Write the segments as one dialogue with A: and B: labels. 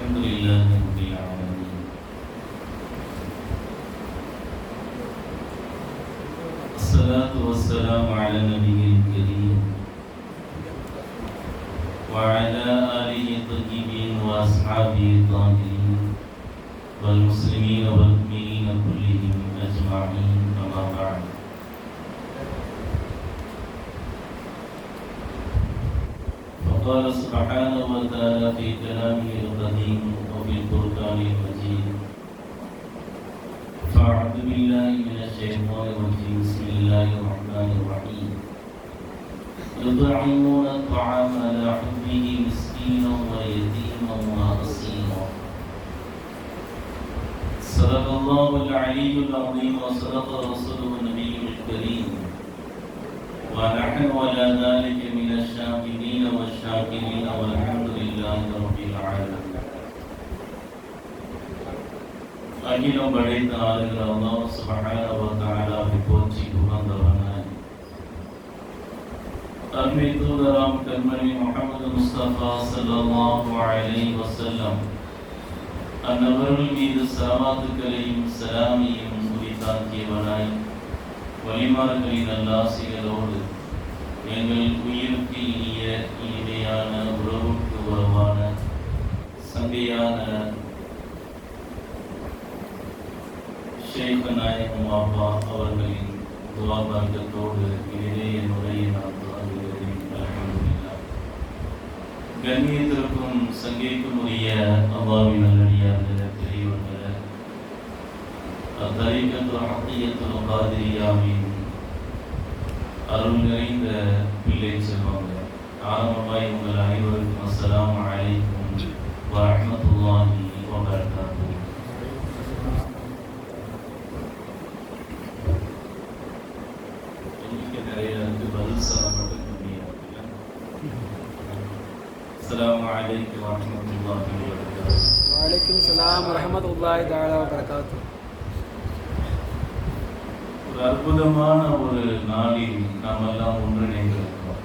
A: الحمد لله رب العالمين. الصلاة والسلام على النبي الكريم وعلى آله الطيبين وأصحابه الطاهرين والمسلمين والمؤمنين كلهم أجمعين، أما بعد. فقال سبحانه وتعالى في كلامه القديم وفي القرآن المجيد: فأعوذ بالله من الشيطان الرجيم، بسم الله الرحمن الرحيم: يطعمون الطعام على حبه مسكينا ويتيما وأسيرا. صدق الله العلي العظيم وصدق رسوله النبي الكريم، ونحن على ذلك من الشاهدين والشاكرين والحمد لله رب العالمين. அகிலம் படைத்த ஆளுகிற அல்லாஹ் சுப்ஹானஹு வ தஆலாவை போற்றி புகழ்ந்தவனாய், அருமை தூதராம் கண்மணி முஹம்மது முஸ்தபா ஸல்லல்லாஹு அலைஹி வஸல்லம் அன்னவர்கள் மீது ஸலவாத்துக்களையும் ஸலாமையும் உரித்தாக்கியவனாய், வலிமார்களின் நல்லாசிகளோடு எங்கள் உயிருக்கு இனிய இனிமையான உறவுக்கு உறவான சங்கையான ஷேக் நாயகம் அப்பா அவர்களின் துஆ பரக்கத்தோடு இதிலே என் உரையை நான் தொடங்குகிறேன். அல்ஹம்துலில்லாஹ். கண்ணியத்திற்கும் சங்கைக்கும் உரிய அல்லாஹ்வின் நல்லடியார்களே, பெரியவர்களே, தரீகத்துல் ஹக்கியத்துல் காதிரியாவின் அருள் நிறைந்த பிள்ளை செல்வங்கள், ஆரம்பமாய் உங்கள் அனைவருக்கும் அஸ்ஸலாமு அலைக்கும் வரஹ்மத்துல்லாஹி வபரகாத்துஹு. நிறைய பதில் சொல்ல மட்டும் முடியாது. அஸ்ஸலாமு அலைக்கும் வரஹ்மத்துல்லாஹி வபரகாத்துஹு.
B: வலைக்கும் ஸலாம் வரஹ்மத்துல்லாஹி தஆலா வபரகாத்துஹு.
A: ஒரு அற்புதமான ஒரு நாளில் நாம் எல்லாம் ஒன்றிணைந்திருக்கிறோம்.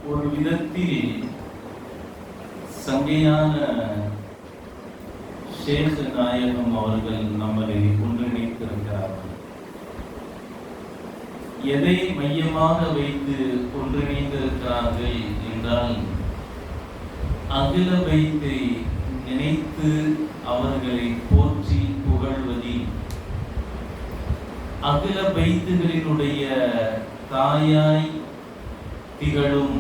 A: ஒரு விதத்தில் சங்கையான ஷேக் நாயகம் அவர்கள் நம்மளை ஒன்றிணைத்திருக்கிறார்கள். எதை மையமாக வைத்து ஒன்றிணைந்திருக்கிறார்கள் என்றால், அகில பைத்தை நினைத்து அவர்களை போற்றி புகழ்வதில், அகில பைத்துகளினுடைய தாயாய் திகழும்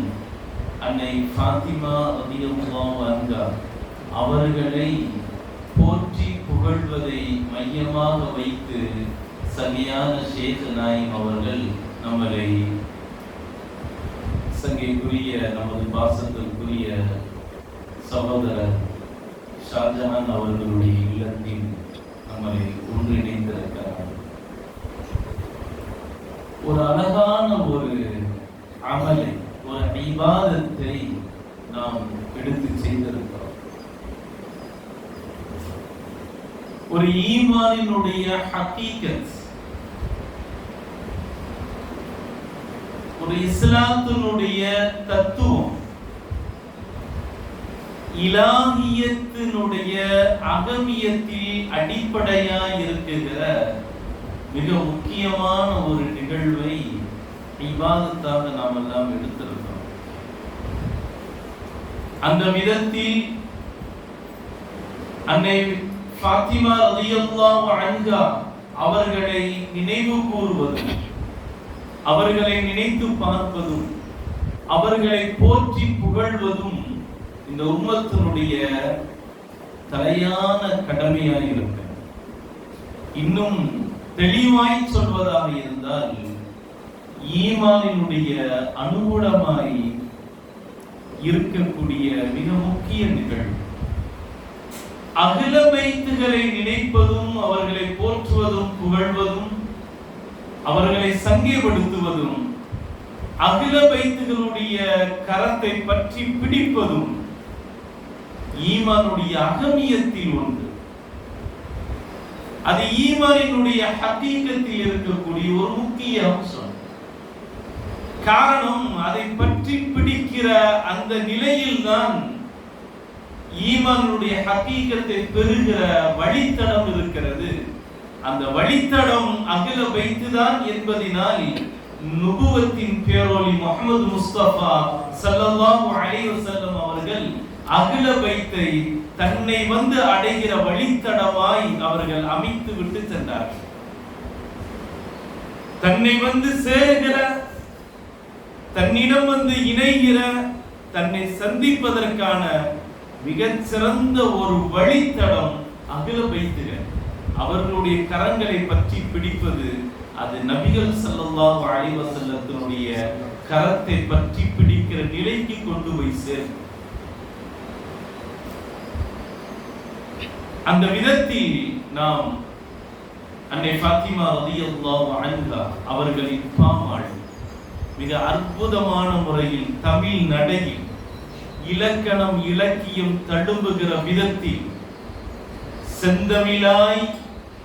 A: அன்னை ஃபாத்திமா ரலியல்லாஹு அன்ஹா அவர்களை போற்றி புகழ்வதை மையமாக வைத்து சங்கையான ஷேக் நாயிம் அவர்கள் நம்மளை சங்கைக்குரிய நமது பாசத்திற்குரிய சகோதரர் ஷாஜஹான் அவர்களுடைய இல்லத்தில் நம்மளை ஒன்றிணைந்திருக்கிறார். ஒரு அழகான ஒரு அமலை, ஒரு இபாதத்தை நாம் எடுத்து செய்திருக்கிறோம். ஒரு ஈமானினுடைய ஹகீகத், ஒரு இஸ்லாத்தினுடைய தத்துவம், இலாஹியத்தினுடைய அகமியத்தில் அடிப்படையாய் இருக்குகிற மிக முக்கியமான ஒரு நிகழ்வை இபாதத்தாக நாம் எல்லாம் எடுத்திருக்கிறோம். அந்த விதத்தில் அன்னை ஃபாத்திமா ரலியல்லாஹு அன்ஹா அவர்களை நினைவு கூறுவதும், அவர்களை நினைத்து பார்ப்பதும், அவர்களை போற்றி புகழ்வதும் இந்த உம்மத்தினுடைய தலையான கடமையாய் இருக்கு. இன்னும் தெளிவாய் சொல்வதாக இருந்தால், ஈமானினுடைய அனுகூலமாய் இருக்கக்கூடிய மிக முக்கிய நிகழ்வு. அகில பைத்துகளை நினைப்பதும், அவர்களை போற்றுவதும், புகழ்வதும், அவர்களை சங்கைப்படுத்துவதும், அகில பைத்துகளுடைய கரத்தை பற்றி பிடிப்பதும் ஈமானுடைய அகமியத்தில் ஒன்று. அது ஈமானினுடைய ஹகீகத்தில் இருக்கக்கூடிய ஒரு முக்கிய அம்சம். காரணம், அதை பற்றி பிடிக்கிற அந்த நிலையில்தான் ஈமானுடைய ஹகீகத்தை பெறுகிற வழித்தடம் இருக்கிறது. அந்த வழித்தடம் அகில பைத்துதான் என்பதினால் நுபுவத்தின் பேரொளி முஹம்மது முஸ்தபா ஸல்லல்லாஹு அலைஹி வஸல்லம் அவர்கள் அகில பைத்தை தன்னை வந்து அடைகிற வழித்தடமாய் அவர்கள் அமைத்து விட்டு சென்றார்கள். தன்னை வந்து சேருகிற, தன்னிடம் வந்து இணைகிற, தன்னை சந்திப்பதற்கான மிகச் சிறந்த ஒரு வழித்தடம் அகில பைத்துகள். அவர்களுடைய கரங்களை பற்றி பிடிப்பது அது நபிகள் ஸல்லல்லாஹு அலைஹி வஸல்லத்தினுடைய கரத்தை பற்றி பிடிக்கிற நிலைக்கு கொண்டு போய் சேரும். அந்த விதத்தில் நாம் அன்னை ஃபாத்திமா ரலியல்லாஹு அன்ஹா அவர்களின் பாமாள் மிக அற்புதமான முறையில் தமிழ் நடையில் இலக்கணம் இலக்கியம் தழும்புகிற விதத்தில் செந்தமிழாய்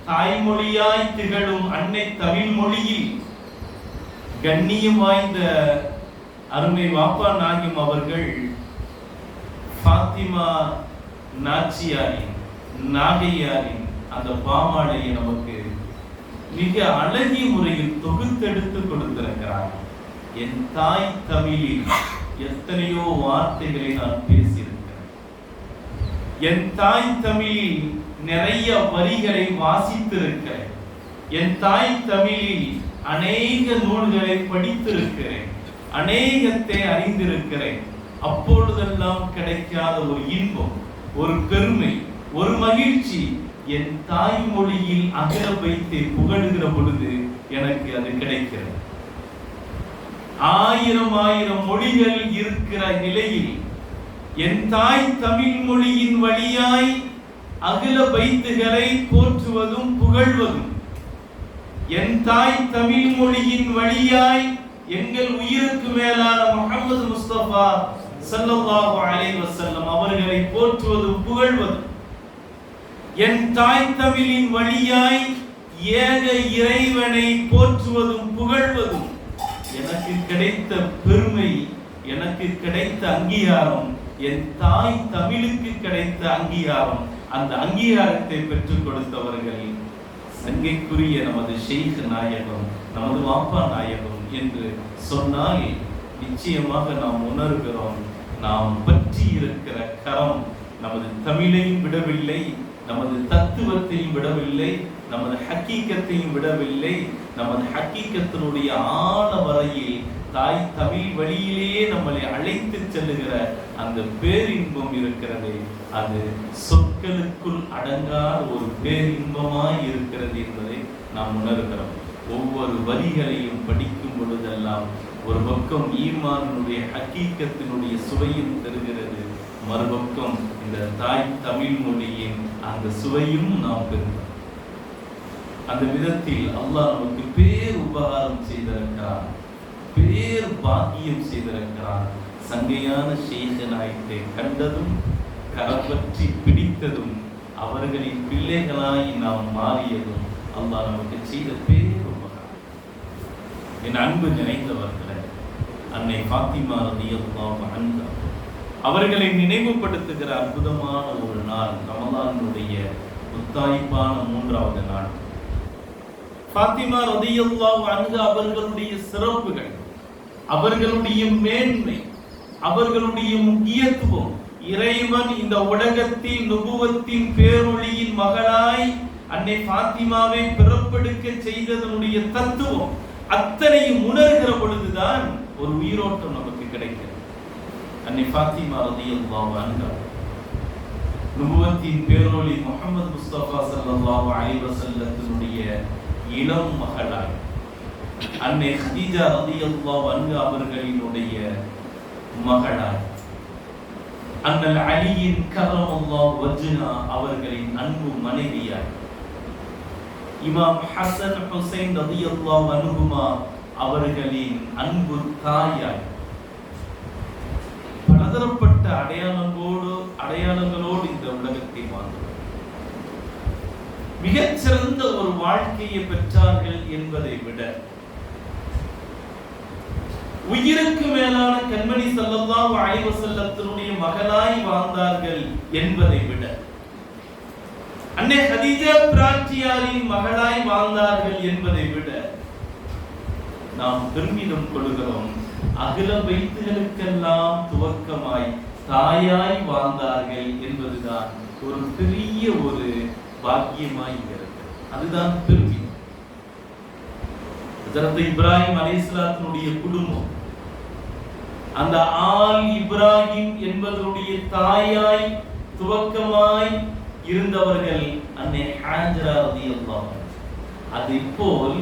A: தாய்மொழியாய் திகழும் அன்னை தமிழ் மொழியில் கண்ணியம் வாய்ந்த அருமை வாப்பா நாயகம் அவர்கள் ஃபாத்திமா நாச்சியாரின் நாகையாரின் அந்த பாமாலையை நமக்கு மிக அழகிய முறையில் தொகுத்தெடுத்து கொடுத்திருக்கிறார். என் தாய் தமிழில் எத்தனையோ வார்த்தைகளை நான் பேசியிருக்கிறேன். என் தாய் தமிழில் நிறைய வரிகளை வாசித்திருக்கிறேன். என் தாய் தமிழில் அநேக நூல்களை படித்திருக்கிறேன். அநேகத்தை அறிந்திருக்கிறேன். அப்பொழுதெல்லாம் கிடைக்காத ஒரு இன்பம், ஒரு பெருமை, ஒரு மகிழ்ச்சி என் தாய்மொழியில் அகில பைத்தை புகழுகிற பொழுது எனக்கு அது கிடைக்கிறது. ஆயிரம் ஆயிரம் மொழிகள் இருக்கிற நிலையில் என் தாய் தமிழ் மொழியின் வழியாய் அகில பைத்துகளை போற்றுவதும் புகழ்வதும், என் தாய் தமிழ் மொழியின் வழியாய் எங்கள் உயிருக்கு மேலான முஹம்மது முஸ்தபா ஸல்லல்லாஹு அலைஹி வஸல்லம் அவர்களை போற்றுவதும் புகழ்வதும், என் தாய் தமிழின் வழியாய் ஏக இறைவனை போற்றுவதும் புகழ்வதும் எனக்கு கிடைத்த பெருமை, எனக்கு கிடைத்த அங்கீகாரம், என் தாய் தமிழுக்கு கிடைத்த அங்கீகாரம். அந்த அங்கீகாரத்தை பெற்றுக் கொடுத்தவர்கள் சங்கைக்குரிய நமது ஷேக் நாயகம், நமது வாப்பா நாயகம் என்று சொன்னால் நிச்சயமாக நாம் உணர்கிறோம். நாம் பற்றி இருக்கிற கரம் நமது தமிழையும் விடவில்லை, நமது தத்துவத்தையும் விடவில்லை, நமது ஹக்கீக்கத்தையும் விடவில்லை. நமது ஹக்கீக்கத்தினுடைய ஆழ வரையில் தாய் தமிழ் வழியிலேயே நம்மளை அழைத்து செல்லுகிற அந்த பேரின்பம் இருக்கிறது. அது சொற்களுக்குள் அடங்காத ஒரு பேரின்பமாய் இருக்கிறது என்பதை நாம் உணர்கிறோம். ஒவ்வொரு வரிகளையும் படிக்கும் பொழுதெல்லாம் ஒரு பக்கம் ஈமானுடைய ஹக்கீக்கத்தினுடைய சுவையும் தருகிறது, மறுபக்கம் இந்த தாய் தமிழ் மொழியின் அந்த சுவையும் நாம் பெறுகிறோம். அந்த விதத்தில் அல்லாஹ் நமக்கு பேர் உபகாரம் செய்திருக்கிறார், பேர் பாக்கியம் செய்திருக்கிறார். சங்கையான ஷேக் நாயகத்தை கண்டதும் கரப்பற்றி பிடித்ததும் அவர்களின் பிள்ளைகளாய் நாம் மாறியதும் அல்லாஹ் நமக்கு செய்த பேர் உபகாரம். என் அன்பு நினைந்தவர்களே, அன்னை ஃபாத்திமா ரலியல்லாஹு அன்ஹா அவர்களை நினைவுபடுத்துகிற அற்புதமான ஒரு நாள் ரமலானுடைய முத்தாய்ப்பான 3வது நாள். ஃபாத்திமா ரலியல்லாஹு அன்ஹா அவர்களுடைய சிறப்புகள், அவர்களுடைய மேன்மை, அவர்களுடைய முக்கியத்துவம், இறைவன் இந்த உலகத்தில் நுபுவத்தின் பேரொளியின் மகளாய் அன்னை ஃபாத்திமாவை பிறப்பெடுக்க செய்ததனுடைய தத்துவம் அத்தனையும் உணர்கிற பொழுதுதான் ஒரு உயிரோட்டம் நமக்கு கிடைக்கிறது. அன்னை ஃபாத்திமா ரலியல்லாஹு அன்ஹா நுபுவத்தின் பேரொளி முஹம்மது முஸ்தபா ஸல்லல்லாஹு அலைஹி வஸல்லத்தினுடைய இளம் மகளாய், அன்னை ஹதீஜா ரலியல்லாஹு அன்ஹா அவர்களினுடைய மகளாய், அண்ணல் அலியின் கரமல்லாஹு வஜ்ஹா அவர்களின் அன்பு மனைவியாய், இமாம் ஹசன் ஹுசைன் ரலியல்லாஹு அன்ஹுமா அவர்களின் அன்பு தாயாய், பலதரப்பட்ட அடையாளங்களோடு இந்த உலகத்தை வாழ்ந்தார். மிகச்சிறந்த ஒரு வாழ்க்கையை பெற்றார்கள் என்பதை விட உயிருக்கு மேலான கண்மணி ஸல்லல்லாஹு அலைஹி வஸல்லத்தினுடைய மகளாய் வாழ்ந்தார்கள் என்பதை விட, அன்னை ஹதீஜா பிராட்டியாரின் மகளாய் வாழ்ந்தார்கள் என்பதை விட நாம் பெருமிதம் கொள்கிறோம். அகில பைத்துகளுக்கெல்லாம் துவக்கமாய் தாயாய் வாழ்ந்தார்கள் என்பதுதான் ஒரு பெரிய ஒரு பாக்கியமாகிறது. அதுதான் பெருமிதம். ஹஜ்ரத் இப்ராஹிம் அலைஹிஸ்ஸலாத்தினுடைய குடும்பம், அந்த ஆல் இப்ராஹிம் என்பதனுடைய தாயாய் துவக்கமாய் இருந்தவர்கள் அன்னை ஹாஜரா ரலியல்லாஹு அன்ஹா. அதேபோல்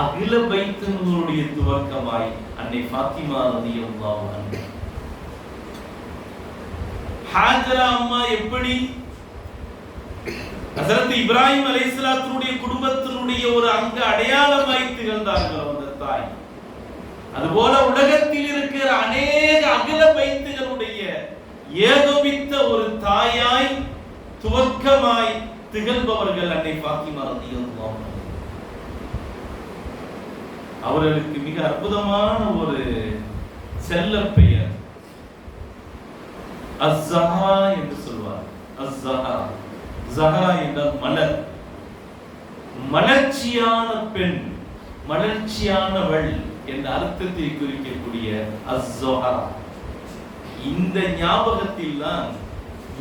A: அகில பைத்தினுடைய துவக்கமாய் அன்னை ஃபாத்திமா ரலியல்லாஹு அன்ஹா. ஹாஜரா அம்மா எப்படி ஹஜ்ரத் இப்ராஹிம் அலைஹிஸ்ஸலாத்தினுடைய குடும்பத்தினுடைய ஒரு அங்க அடையாளமாய் திகழ்ந்தார்கள் அந்த தாய், அதுபோல உலகத்தில் இருக்கிற அநேக அகில பைத்துகளுடைய ஏகோபித்த ஒரு தாயாய் துவக்கமாய் திகழ்பவர்கள் அன்னை ஃபாத்திமா ரலியல்லாஹு அன்ஹா. அவர்களுக்கு மிக அற்புதமான ஒரு செல்ல பெயர் அஸ்ஸஹரா என்று சொல்வார். அஸ்ஸஹரா, ஸஹரா என்றால் மலர், மலர்ச்சியான பெண், மலர்ச்சியானவள் என்ற அர்த்தத்தை குறிக்கக்கூடிய அஸ்ஸஹரா. இந்த ஞாபகத்தில் தான்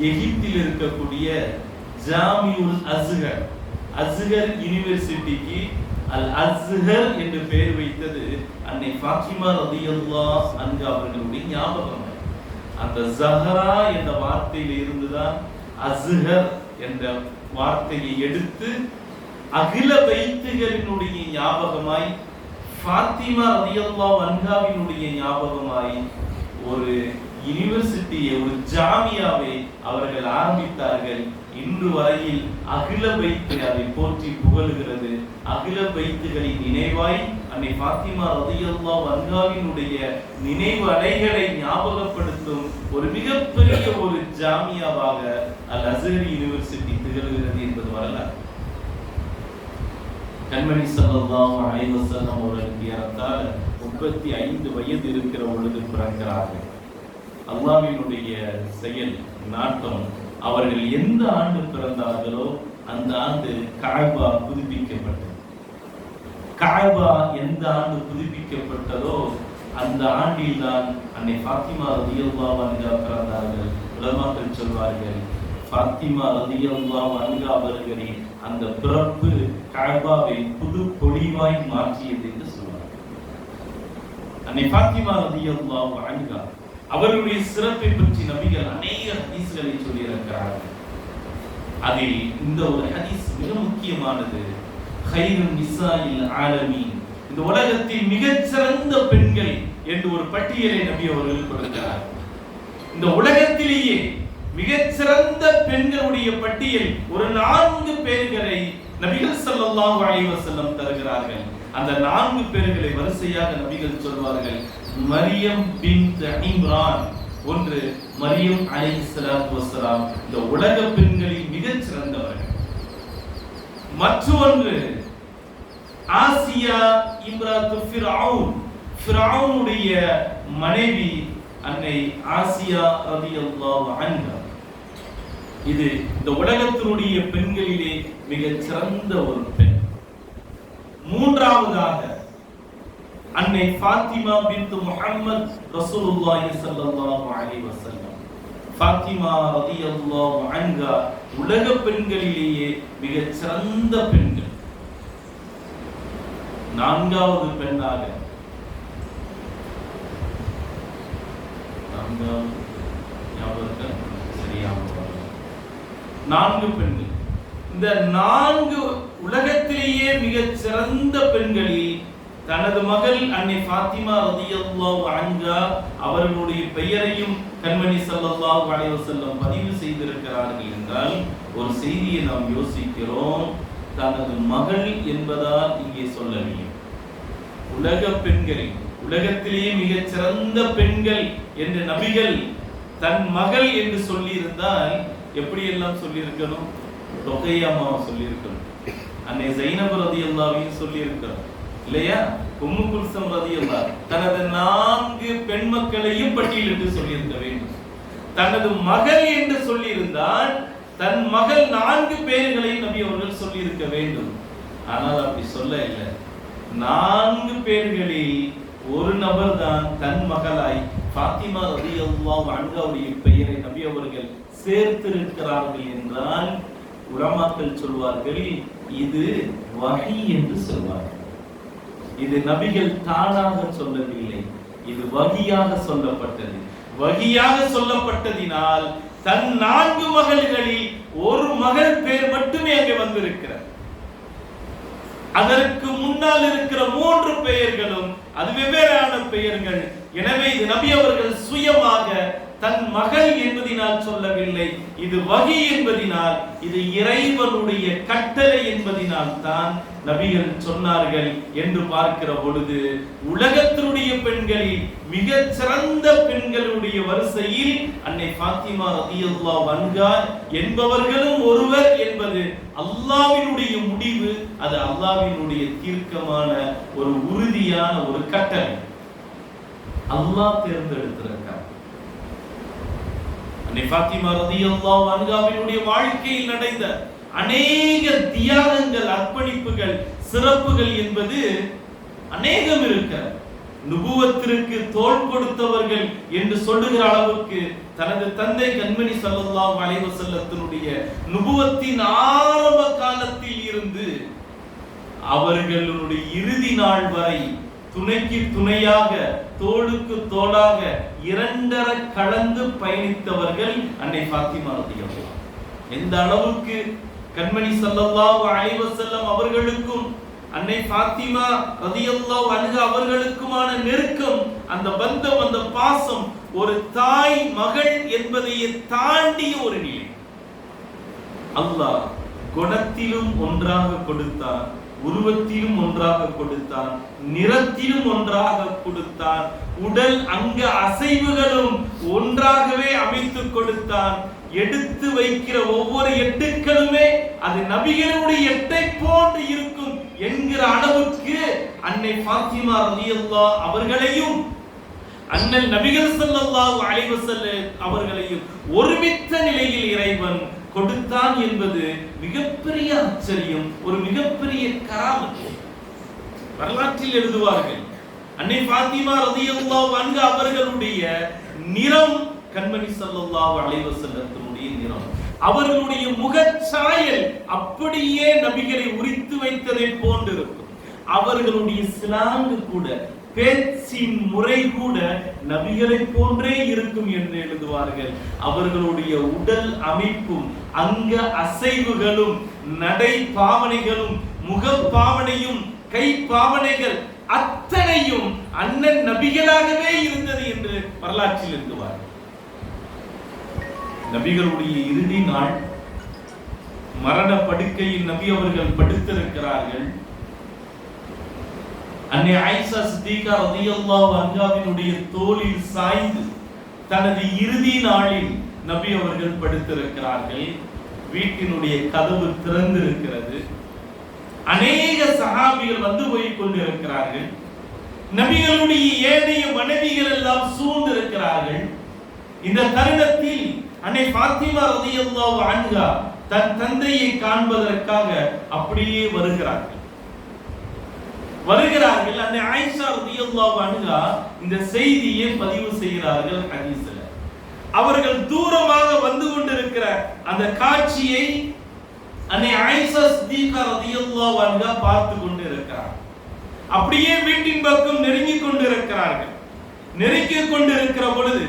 A: எகிப்தில் இருக்கக்கூடிய ஜாமியுல் அஸ்ஹர், அஸ்ஹர் யூனிவர்சிட்டிக்கு அல் அஸ்ஹர் என்று பெயர் வைத்தது அன்னை ஃபாத்திமா ரலியல்லாஹு அன்ஹா அவர்களுடைய ஞாபகம். அந்த ஸஹரா என்ற வார்த்தையில் இருந்துதான் அஸ்ஹர் என்ற வார்த்தையை எடுத்து அகில பைத்துகளினுடைய ஞாபகமாய், ஃபாத்திமா ரலியல்லாஹு அன்ஹாவினுடைய ஞாபகமாய் ஒரு யூனிவர்சிட்டியை, ஒரு ஜாமியாவை அவர்கள் ஆரம்பித்தார்கள். இன்று வரையில் அகில பைத்து அதை போற்றி புகழுகிறது. அகில பைத்துகளின் நினைவாய் அன்னை ஃபாத்திமா ரலியல்லாஹு அன்ஹாவினுடைய நினைவு அலைகளை ஞாபகப்படுத்தும் ஒரு மிகப்பெரிய ஒரு ஜாமியாவாக அல் அஸ்ஹர் யூனிவர்சிட்டி திகழ்கிறது என்பது வரலாறு. கண்மணி ஸல்லல்லாஹு அலைஹி வஸல்லம் அவர்களுக்கு ஏறத்தாழ 35 வயது இருக்கிற பொழுது பிறக்கிறார்கள். அல்லாஹ்வினுடைய செயல், நாட்டம். அவர்கள் எந்த ஆண்டு பிறந்தார்களோ அந்த ஆண்டு கஅபா புதுப்பிக்கப்பட்டது. கஅபா எந்த ஆண்டு புதுப்பிக்கப்பட்டதோ அந்த ஆண்டில் தான் அன்னை ஃபாத்திமா ரலியல்லாஹு அன்ஹா பிறந்தார்கள். உலமாக்கள் சொல்வார்கள், ஃபாத்திமா ரலியல்லாஹு அன்ஹா அவர்களின் அந்த பிறப்பு கஅபாவை புது பொலிவாய் மாற்றியது என்று சொல்வார்கள். அன்னை ஃபாத்திமா ரலியல்லாஹு அன்ஹா அவர்களுடைய சிறப்பை பற்றி நபிகள் அநேக ஹதீஸ்களை சொல்லியிருக்கிறார்கள். அதில் இந்த ஒரு ஹதீஸ் மிக முக்கியமானது. கைருன் நிசாஇல் ஆலமீன், இந்த உலகத்தில் மிகச்சிறந்த பெண்கள் என்று ஒரு பட்டியலை நபி அவர்கள் கொடுக்கிறார். இந்த உலகத்திலேயே மிகச்சிறந்த பெண்களுடைய பட்டியல் ஒரு 4 பேர்களை நபிகள் ஸல்லல்லாஹு அலைஹி வஸல்லம் தருகிறார்கள். அந்த 4 பேர்களை வரிசையாக நபிகள் சொல்வார்கள். மரியம் பின்த் இம்ரான், ஒன்று மரியம் அலைஹிஸ்ஸலாத்து வஸ்ஸலாம், இந்த உலக பெண்களில் மிகச் சிறந்தவர்கள். மற்றொன்று ஆசியா இம்ராத்து ஃபிரௌன், ஃபிரௌனுடைய மனைவி அன்னை ஆசியா ரலியல்லாஹு அன்ஹா. இது இந்த உலகத்தினுடைய பெண்களிலே மிகச் சிறந்த ஒரு பெண். மூன்றாவதாக அன்னை ஃபாத்திமா பின்த் முஹம்மத் ரசூலுல்லாஹி ஸல்லல்லாஹு அலைஹி வஸல்லம். ஃபாத்திமா ரலியல்லாஹு அன்ஹா உலக பெண்களிலேயே மிகச் சிறந்த பெண்கள். நான்காவது பெண்ணாக, நான்கு பெண்கள். இந்த 4 உலகத்திலேயே மிகச் சிறந்த பெண்களில் தனது மகள் அன்னை ஃபாத்திமா ரலியல்லாஹு அன்ஹா அவர்களுடைய பெயரையும் கண்மணி ஸல்லல்லாஹு அலைஹி வஸல்லம் பதிவு செய்திருக்கிறார்கள் என்றால் ஒரு செய்தியை நாம் யோசிக்கிறோம். தனது மகள் என்பதால் இங்கே சொல்லவில்லை. உலக பெண்களில் உலகத்திலேயே மிகச் சிறந்த பெண்கள் என்று நபிகள் தன் மகள் என்று சொல்லி இருந்தால் எப்படி எல்லாம் சொல்லி இருக்கணும்? தொகையாமாவை சொல்லி இருக்கணும், அன்னை ஸைனப் ரலியல்லாஹு சொல்லி இருக்கணும் இல்லையா? உம்மு குல்சம் ரலியல்லாஹு தனது 4 பெண் மக்களையும் பட்டியலிட்டு சொல்லி இருக்க வேண்டும். தனது மகள் என்று சொல்லியிருந்தால் தன் மகள் 4 பேர்களை நபி அவர்கள் சொல்லி இருக்க வேண்டும். ஆனால் அப்படி சொல்ல இல்லை. 4 பேர்களில் ஒரு நபர் தான் தன் மகளாய் ஃபாத்திமா ரலியல்லாஹு அன்ஹாவுடைய பெயரை நபி அவர்கள் சேர்த்திருக்கிறார்கள் என்றால் உலமாக்கள் சொல்வார்கள் இது வஹி என்று சொல்வார்கள். இது நபிகள் தானாக சொல்லவில்லை, இது வஹியாக சொல்லப்பட்டது. வஹியாக சொல்லப்பட்டதினால் தன் 4 மகள்களில் ஒரு மகள் பேர் மட்டுமே அங்கே வந்திருக்கிறார். அதற்கு முன்னால் இருக்கிற 3 பெயர்களும் அது வெவ்வேறான பெயர்கள். எனவே இது நபி அவர்கள் சுயமாக தன் மகள் என்பதினால் சொல்லவில்லை, இது வஹி என்பதினால், இது இறைவனுடைய கட்டளை என்பதினால் தான் நபிகள் சொன்னார்கள் என்று பார்க்கிற பொழுது உலகத்தினுடைய பெண்களில் மிக சிறந்த பெண்களுடைய வரிசையில் அன்னை ஃபாத்திமா ரலியல்லாஹு அன்ஹா என்பவர்களும் ஒருவர் என்பது அல்லாஹ்வினுடைய முடிவு. அது அல்லாஹ்வினுடைய தீர்க்கமான ஒரு உறுதியான ஒரு கட்டளை. அல்லாஹ் தேர்ந்தெடுத்திருக்கிறார். அன்னை ஃபாத்திமா ரலியல்லாஹு அன்ஹாவினுடைய வாழ்க்கையில் நடந்த அநேக தியாகங்கள், அர்ப்பணிப்புகள், சிறப்புகள் என்பது அநேகம் இருக்கிறது. நுபுவத்திற்கு தோள் கொடுத்தவர்கள் என்று சொல்லுகிற அளவுக்கு தனது தந்தை கண்மணி ஸல்லல்லாஹு அலைஹி வஸல்லத்தினுடைய நுபுவத்தின் ஆரம்ப காலத்தில் இருந்து அவர்களுடைய இறுதி நாள் வரை துணைக்கு துணையாக, தோளுக்கு தோளாக 2 கலந்து பயணித்தவர்கள் அன்னை ஃபாத்திமா ரலியல்லாஹு அன்ஹா. எந்த அளவுக்கு கண்மணி ஸல்லல்லாஹு அலைஹி வஸல்லம் அவர்களுக்கும் அன்னை ஃபாத்திமா ரலியல்லாஹு அன்ஹா அவர்களுக்குமான நெருக்கம், அந்த பந்தம், அந்த பாசம் ஒரு தாய் மகள் என்பதை தாண்டிய ஒரு நிலை. அல்லாஹ் குணத்திலும் ஒன்றாக கொடுத்தான், உருவத்திலும் ஒன்றாக கொடுத்தான், நிறத்திலும் ஒன்றாக கொடுத்தான், உடல் அங்க அசைவுகளும் ஒன்றாகவே அமைத்து கொடுத்தான். எடுத்து வைக்கிற ஒவ்வொரு எட்டுக்களுமே அது நபிகளுடைய எட்டை போன்று இருக்கும் என்கிற அளவுக்கு அன்னை ஃபாத்திமா ரலியல்லாஹு அவர்களையும் அண்ணல் நபிகள் ஸல்லல்லாஹு அலைஹி வஸல்லம் அவர்களையும் ஒருமித்த நிலையில் இறைவன் கொடுத்தான் என்பது மிகப்பெரிய ஆச்சரியம், ஒரு மிகப்பெரிய கராமத். வரலாற்றில் எழுதுவார்கள் அன்னை ஃபாத்திமா ரலியல்லாஹு அன்ஹா அவர்களுடைய நிறம் கண்மணி ஸல்லல்லாஹு அலைஹி வஸல்லத்தினுடைய நிறம், அவர்களுடைய முகச்சாயல் அப்படியே நபிகளை உரித்து வைத்ததை போன்றிருக்கும். அவர்களுடைய ஸ்லாங்கு கூட, பேச்சின் முறை கூட நபிகளை போன்றே இருக்கும் என்று எழுதுவார்கள். அவர்களுடைய உடல் அமைப்பும் அங்க அசைவுகளும் நடை பாவனைகளும் முக பாவனையும் கை பாவனைகள் அத்தனையும் அண்ணன் நபிகளாகவே இருந்தது என்று வரலாற்றில் எழுதுவார்கள். நபிகளுடைய இறுதி நாள், மரண படுக்கையில் நபி அவர்கள் படுத்திருக்கிறார்கள். அன்னை ஆயிஷா சித்திகா ரலியல்லாஹு அன்ஹாவினுடைய தோளில் சாய்ந்து தனது இறுதி நாளில் நபி அவர்கள் படுத்திருக்கிறார்கள். வீட்டினுடைய கதவு திறந்திருக்கிறது. அநேக சஹாபிகள் வந்து போய் கொண்டிருக்கிறார்கள். நபிகளுடைய ஏனைய மனைவிகள் எல்லாம் சூழ்ந்திருக்கிறார்கள். இந்த தருணத்தில் அன்னை ஃபாத்திமா ரலியல்லாஹு அன்ஹா தன் தந்தையை காண்பதற்காக அப்படியே வருகிறார்கள். அன்னை ஆயிஷா ரலியல்லாஹு அன்ஹா இந்த செய்தியை பதிவு செய்கிறார்கள் ஹதீஸ்ல. அவர்கள் தூரமாக வந்து கொண்டிருக்கிற அந்த காட்சியை அன்னை ஆயிஷா சித்திகா ரலியல்லாஹு அன்ஹா பார்த்து கொண்டிருக்கிறார். அப்படியே வீட்டின் பக்கம் நெருங்கிக் கொண்டிருக்கிறார்கள். நெருங்கிக் கொண்டிருக்கிற பொழுது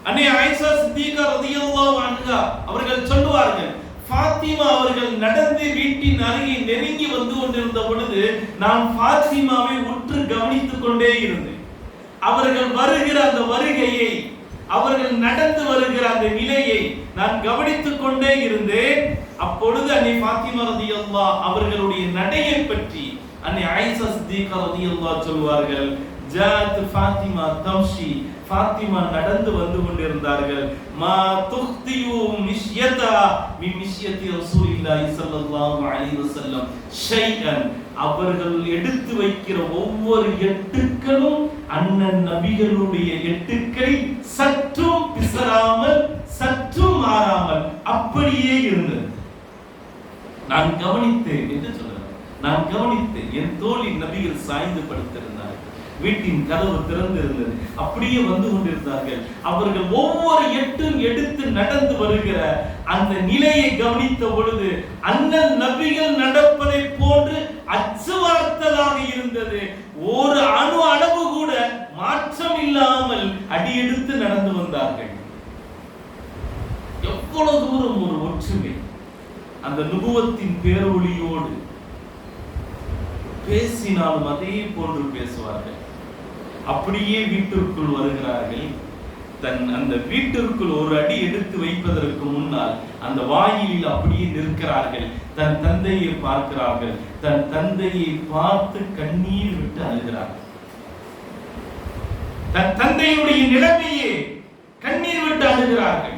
A: அன்னை ஆயிஷா சித்திகா ரலியல்லாஹு அன்ஹா அவர்கள் சொல்லுவார்கள், ஃபாத்திமா அவர்கள் நடந்து வீட்டின் அருகே நெருங்கி வந்து கொண்டிருந்த பொழுது நான் ஃபாத்திமாவை உற்று கவனித்துக் கொண்டே இருந்தேன். அவர்கள் வருகிற அந்த வருகையை, அவர்கள் நடந்து வருகிற அந்த நிலையை நான் கவனித்துக் கொண்டே இருந்தேன். அப்பொழுது அன்னை ஃபாத்திமா ரலியல்லாஹு அவர்களுடைய நடையை பற்றி அன்னை ஆயிஷா சித்திகா ரலியல்லாஹு சொல்வார்கள், ஜாத் ஃபாத்திமா தம்ஷி, ஃபாத்திமா நடந்து வந்து கொண்டிருந்தார்கள். மா துக்தியு மிஷ்யதா மி மிஷ்யதி ரசூலில்லாஹி ஸல்லல்லாஹு அலைஹி வஸல்லம் ஷைஅன், அவர்கள் எடுத்து வைக்கிற ஒவ்வொரு எட்டுக்களும் அண்ணன் நபிகளுடைய எட்டுக்களை சற்றும் பிசராமல் மாறாமல் அப்படியே இருந்தது. நான் கவனித்தேன் என்று சொல்றார். நான் கவனித்தேன், என் தோளில் நபிகள் சாய்ந்து படுத்திருந்தார்கள். வீட்டின் கதவு திறந்திருந்தது. அப்படியே வந்து கொண்டிருந்தார்கள். அவர்கள் ஒவ்வொரு எட்டும் எடுத்து நடந்து வருகிற அந்த நிலையை கவனித்த பொழுது அண்ணன் நபிகள் நடப்பதை போன்று அச்சுவார்த்ததாக இருந்தது. ஒரு அணு அளவு கூட மாற்றம் இல்லாமல் அடியெடுத்து நடந்து வந்தார்கள். எவ்வளவு தூரம் ஒரு ஒற்றுமை! அந்த நுபுவத்தின் பேரொளியோடு பேசினாலும் அதே போன்று பேசுவார்கள். அப்படியே வீட்டிற்குள் வருகிறார்கள். அந்த வீட்டிற்குள் ஒரு அடி எடுத்து வைப்பதற்கு முன்னால் அந்த வாயிலில் அப்படியே நிற்கிறார்கள். தன் தந்தையை பார்க்கிறார்கள். தன் தந்தையை பார்த்து கண்ணீர் விட்டு அழுகிறார்கள். தன் தந்தையுடைய நிலைமையே கண்ணீர் விட்டு அழுகிறார்கள்.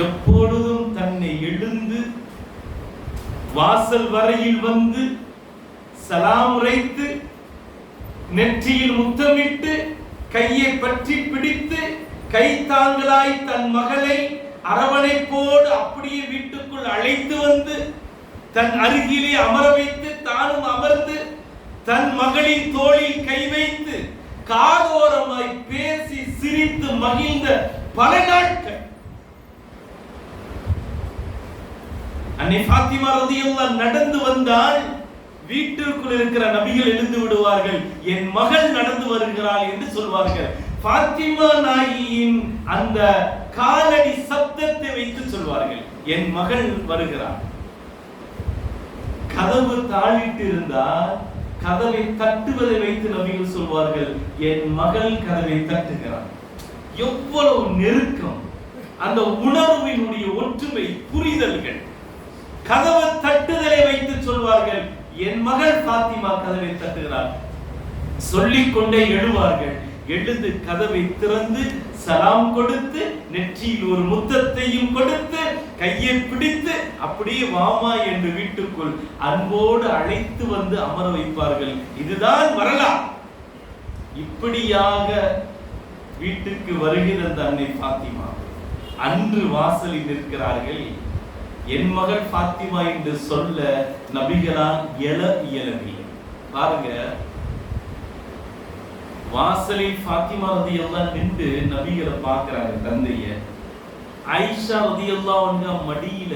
A: எப்பொழுதும் தன்னை எழுந்து வாசல் வரையில் வந்து சலாம் உரைத்து நெற்றியில் முத்தமிட்டு கையை பற்றி பிடித்து கைத்தாங்களாய் தன் மகளை அரவணைப்போடு அப்படியே வீட்டுக்குள் அழைத்து வந்து தன் அருகிலே அமர வைத்து தானும் அமர்ந்து தன் மகளின் தோளில் கை வைத்து காதோரமாய் பேசி சிரித்து மகிழ்ந்த பல நாட்கள். அன்னை ஃபாத்திமா ரலியல்லாஹு நடந்து வந்தால் வீட்டிற்குள் இருக்கிற நபிகள் எழுந்து விடுவார்கள். என் மகள் நடந்து வருகிறாள் என்று சொல்வார்கள். ஃபாத்திமா நாயியின் அந்த காலடி சப்தத்தை வைத்து சொல்வார்கள், என் மகள் வருகிறாள். கதவு தாளிட்டு இருந்தால் கதவை தட்டுவதை வைத்து நபிகள் சொல்வார்கள், என் மகள் கதவை தட்டுகிறாள். எவ்வளவு நெருக்கம்! அந்த உணர்வினுடைய ஒற்றுமை, புரிதல்கள். கதவு தட்டுதலை வைத்து சொல்வார்கள், என் மகள் ஃபாத்திமா கதவை தட்டுகிறார். சொல்லிக் கொண்டே எழுவார்கள். எழுந்து கதவை திறந்து சலாம் கொடுத்து நெற்றியில் ஒரு முத்தத்தையும் கொடுத்து கையை பிடித்து அப்படியே வாமா என்று வீட்டுக்குள் அன்போடு அழைத்து வந்து அமர வைப்பார்கள். இதுதான் வரலாறு. இப்படியாக வீட்டுக்கு வருகிற அன்னை ஃபாத்திமா அன்று வாசலில் நிற்கிறார்கள். என் மகள் ஃபாத்திமா என்று சொல்ல நபிகளால் இயலவில்லை. பாருங்க, வாசலில் ஃபாத்திமா ரலியல்லாஹு நின்று நபிகளை பார்க்கிறாங்க. தந்தைய ஆயிஷா ரலியல்லாஹு அன்ஹா மடியில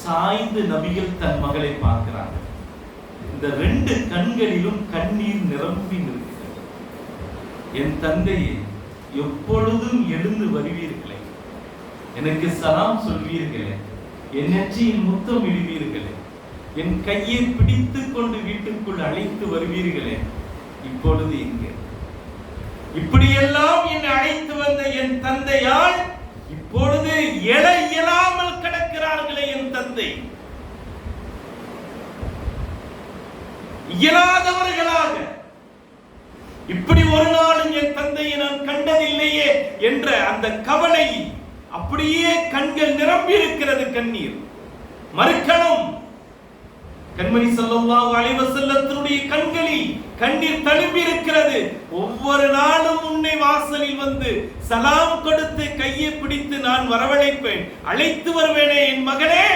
A: சாய்ந்து நபிகள் தன் மகளை பார்க்கிறாங்க. இந்த ரெண்டு கண்களிலும் கண்ணீர் நிரம்பி நிற்கிறது. என் தந்தையே, எப்பொழுதும் எழுந்து வருவீர்களே, எனக்கு சலாம் சொல்வீர்களே, என் நெற்றியில் முத்தம் இடுவீர்களே, என் கையை பிடித்துக் கொண்டு வீட்டுக்குள் அழைத்து வருவீர்களே, இப்பொழுது எங்கே? இப்படியெல்லாம் என்னை அழைத்து வந்த என் தந்தையால் இப்பொழுது எழ இயலாமல் கிடக்கிறார்களே என் தந்தை. இயலாதவர்களாக இப்படி ஒரு நாளும் என் தந்தையை நான் கண்டதில்லையே என்ற அந்த கவலை அப்படியே கண்கள் நிரம்பி இருக்கிறது. கண்ணீர் மறுக்கணும். கண்மணி ஸல்லல்லாஹு அலைஹி வஸல்லத்தினுடைய கண்களில் கண்ணீர் தழும்பி இருக்கிறது. ஒவ்வொரு நாளும் உன்னை வாசலில் வந்து சலாம் கொடுத்து கையை பிடித்து நான் வரவழைப்பேன், அழைத்து வருவேனே என் மகளே,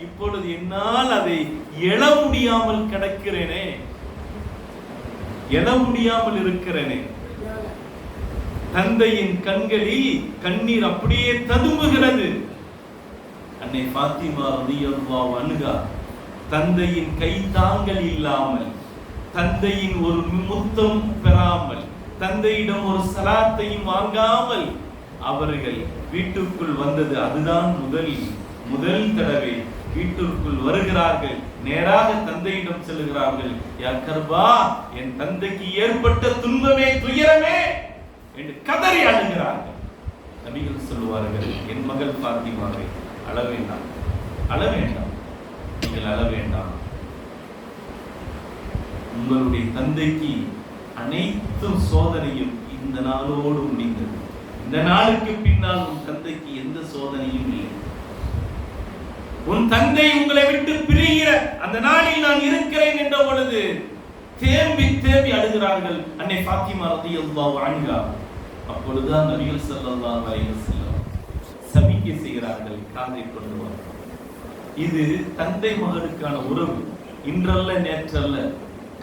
A: இப்பொழுது என்னால் அதை எழ முடியாமல் கிடக்கிறேனே, எழ முடியாமல் இருக்கிறேனே. தந்தையின் கண்களில் கண்ணீர் அப்படியே ததும்புகிறது. அன்னை ஃபாத்திமா ரலியல்லாஹு அன்ஹா தந்தையின் கைத்தாங்கல் இல்லாமல், தந்தையின் ஒரு முத்தம் பெறாமல், தந்தையிடம் ஒரு சலாத்தையும் வாங்காமல் அவர்கள் வீட்டுக்குள் வந்தது அதுதான் முதல் தடவை. வீட்டிற்குள் வருகிறார்கள், நேராக தந்தையிடம் செல்கிறார்கள். யா கர்பா, என் தந்தைக்கு ஏற்பட்ட துன்பமே துயரமே என்று கதறி அழுகிறார்கள். நபிகள் சொல்லுவார்கள், என் மகள் ஃபாத்திமாவை அழ வேண்டாம், அழ வேண்டாம், நீங்கள் அழ வேண்டாம். உங்களுடைய தந்தைக்கு அனைத்து சோதனையும் இந்த நாளோடு முடிந்தது. இந்த நாளுக்கு பின்னால் உன் தந்தைக்கு எந்த சோதனையும் இல்லை. உன் தந்தை உங்களை விட்டு பிரிகிற அந்த நாளில் நான் இருக்கிறேன் என்ற பொழுது தேம்பி தேம்பி அழுகிறார்கள் அன்னை ஃபாத்திமா ரலியல்லாஹு அன்ஹா. அப்பொழுதுதான் நபிகள் ஸல்லல்லாஹு அலைஹி வஸல்லம் சமிக்கை செய்கிறார்கள், காதை கொண்டு வா. இது தந்தை மகனுக்கான உறவு. இன்றல்ல நேற்றல்ல,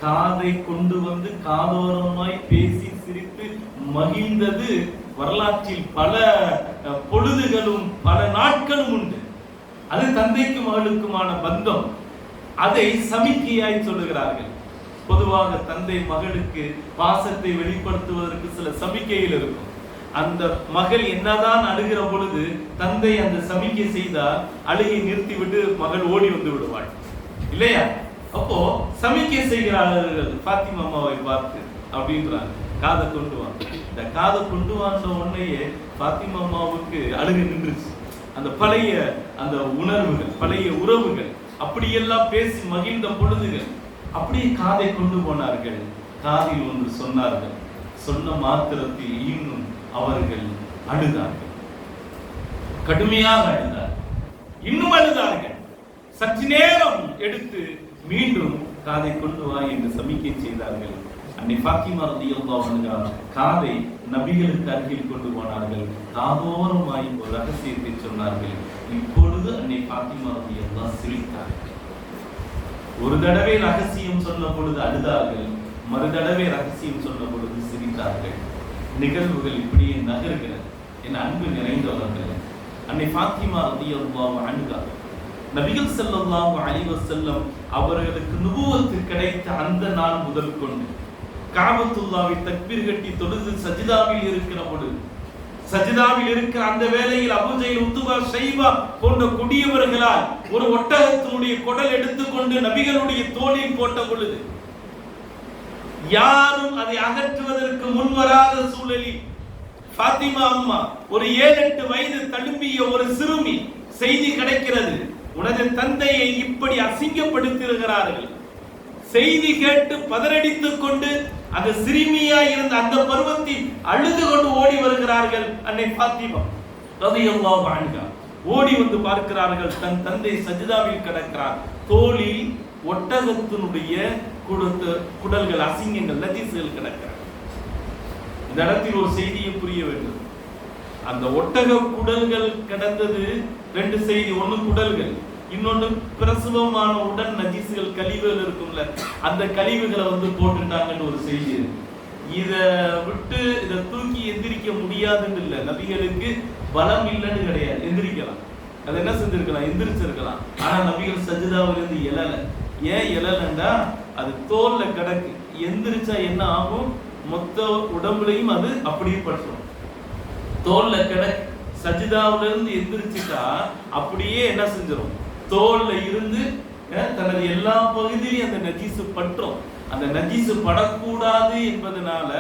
A: காதை கொண்டு வந்து காதோரமாய் பேசி சிரித்து மகிழ்ந்தது வரலாற்றில் பல பொழுதுகளும் பல நாட்களும் உண்டு. அது தந்தைக்கு மகளுக்குமான பந்தம். அதை சமிக்கையாய் சொல்லுகிறார்கள். பொதுவாக தந்தை மகளுக்கு பாசத்தை வெளிப்படுத்துவதற்கு சில சமிக்கைகள் இருக்கும். அந்த மகள் என்னதான் அழுகிற பொழுது தந்தை அந்த சமிக்கை செய்தால் அழுகை நிறுத்திவிட்டு மகள் ஓடி வந்து விடுவாள், இல்லையா? அப்போ சமிக்கை செய்கிறார்கள் பாத்திமா அம்மாவை பார்த்து அப்படின்றாங்க, காதை கொண்டு வா. இந்த காதை கொண்டு வந்த உடனேயே பாத்திமா அம்மாவுக்கு அழுகை நின்றுச்சு. அந்த பழைய அந்த உணர்வுகள், பழைய உறவுகள், அப்படியெல்லாம் பேசி மகிழ்ந்த பொழுதுகள் அப்படியே காதை கொண்டு போனார்கள். காதில் ஒன்று சொன்னார்கள். சொன்ன மாத்திரத்தில் இன்னும் அவர்கள் அழுதார்கள், கடுமையாக அழுதார்கள், இன்னும் அழுதார்கள். சற்று நேரம் எடுத்து மீண்டும் காதை கொண்டு வா என்று சமிக்கை செய்தார்கள். அன்னை பாத்திமா ரலியல்லாஹு அன்ஹா காதை நபிகளுக்கு அருகில் கொண்டு போனார்கள். காதோரமாய் ஒரு ரகசியத்தை சொன்னார்கள். இப்பொழுது அன்னை பாத்திமா ரலியல்லாஹு சிரித்தார்கள். ஒரு தடவை ரகசியம் சொன்ன பொழுது அழுதார்கள், மறு தடவை ரகசியம் சொன்ன பொழுது சிரித்தார்கள். நிகழ்வுகள் இப்படியே நகர்கிறது. என் அன்பு நிறைந்தவர்கள், அன்னை பாத்திமா ரலியல்லாஹு அன்ஹா நபிகள் ஸல்லல்லாஹு அலைஹி வஸல்லம் அவர்களுக்கு நுபுவத்து கிடைத்த அந்த நாள் முதல் கொண்டு காபத்துல்லாவை தக்பீர் கட்டி தொழுது சஜிதாவில் இருக்கிற பொழுது, சஜிதாவில் இருக்கிற அந்த வேளையில் அபூஜஹல், உத்பா, ஷைபா போன்ற கொடியவர்களால் ஒரு ஒட்டகத்தினுடைய குடல் எடுத்துக்கொண்டு நபிகளுடைய தோளில் போட்ட பொழுது யாரும் அதை அகற்றுவதற்கு முன்வராத சூழலில் பாத்திமா அம்மா, ஒரு 7-8 வயது தழும்பிய ஒரு சிறுமி, செய்தி கிடைக்கிறது, உனது தந்தையை இப்படி அசிங்கப்படுத்தியிருக்கிறார்கள். செய்தி கேட்டு பதறடித்துக் கொண்டு அந்த சிறுமியா இருந்த அந்த பருவத்தில் அழுது கொண்டு ஓடி வருகிறார்கள் அன்னை பாத்திமா ரலியல்லாஹு அன்ஹா. ஓடி வந்து பார்க்கிறார்கள், தன் தந்தை சஜிதாவில் கிடக்கிறார். தோளில் ஒட்டகத்தினுடைய குடல்கள், அசிங்கங்கள், நஜீஸ்கள் கிடக்கிறார். இந்த இடத்தில் ஒரு செய்தியை புரிய வேண்டும். அந்த ஒட்டக குடல்கள் கிடந்தது 2 செய்தி. ஒன்னு குடல்கள், இன்னொன்னு பிரசவமான உடன் நஜீசுகள், கழிவுகள் இருக்கும்ல, அந்த கழிவுகளை வந்து போட்டுட்டாங்கன்னு ஒரு செய்தி. இத விட்டு இதை தூக்கி எந்திரிக்க முடியாதுன்னு இல்லை, நபிகளுக்கு பலம் இல்லைன்னு கிடையாது, எந்திரிக்கலாம். அது என்ன செஞ்சிருக்கலாம், எந்திரிச்சிருக்கலாம். ஆனா நபிகள் சஜிதாவிலிருந்து எழல. ஏன் எழலண்டா, அது தோல்ல கிடக்கு. எந்திரிச்சா என்ன ஆகும், மொத்த உடம்புலையும் அது அப்படியே பட்டுரும். தோல்ல கிடக்கு. சஜிதாவில இருந்து எந்திரிச்சுட்டா அப்படியே என்ன செஞ்சிடும், தோல்ல இருந்து தனது எல்லா பகுதியிலும் அந்த நஜீசு பற்றும். அந்த நஜீசு படக்கூடாது என்பதனால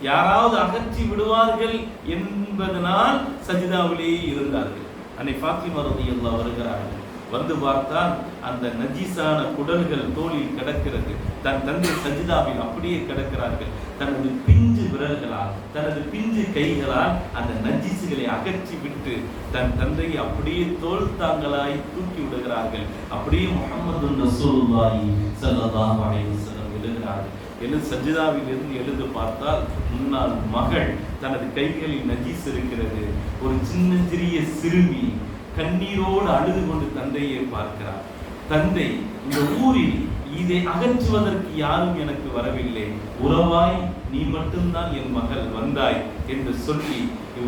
A: யாராவது அகற்றி விடுவார்கள் என்பதனால் சஜிதாவிலேயே இருந்தார்கள். அன்னை பாத்திமா ரலியல்லாஹு வருகிறார்கள். வந்து பார்த்தால் அந்த நஜீஸான குடல்கள் தோளில் கிடக்கிறது. தன் தந்தை சஜிதாவில் அப்படியே கிடக்கிறார்கள். தனது பிஞ்சு விரல்களால், தனது பிஞ்சு கைகளால் அந்த நஜீசுகளை அகற்றி விட்டு தன் தந்தையை அப்படியே தோல் தாங்களாய் தூக்கி விடுகிறார்கள். அப்படியே முஹம்மது ரசூலுல்லாஹி ஸல்லல்லாஹு அலைஹி வஸல்லம் எழுதுகிறார்கள். சஜிதாவில் இருந்து எழுந்து பார்த்தால் முன்னால் மகள், தனது கைகளில் நஜீஸ் இருக்கிறது. ஒரு சின்ன சிறிய சிறுமி கண்ணீரோடு அழுது கொண்டு தந்தையை பார்க்கிறார். தந்தை, இந்த ஊரில் இதை அகற்றுவதற்கு யாரும் எனக்கு வரவில்லை, உறவாய் நீ மட்டும்தான் என் மகள் வந்தாய் என்று சொல்லி,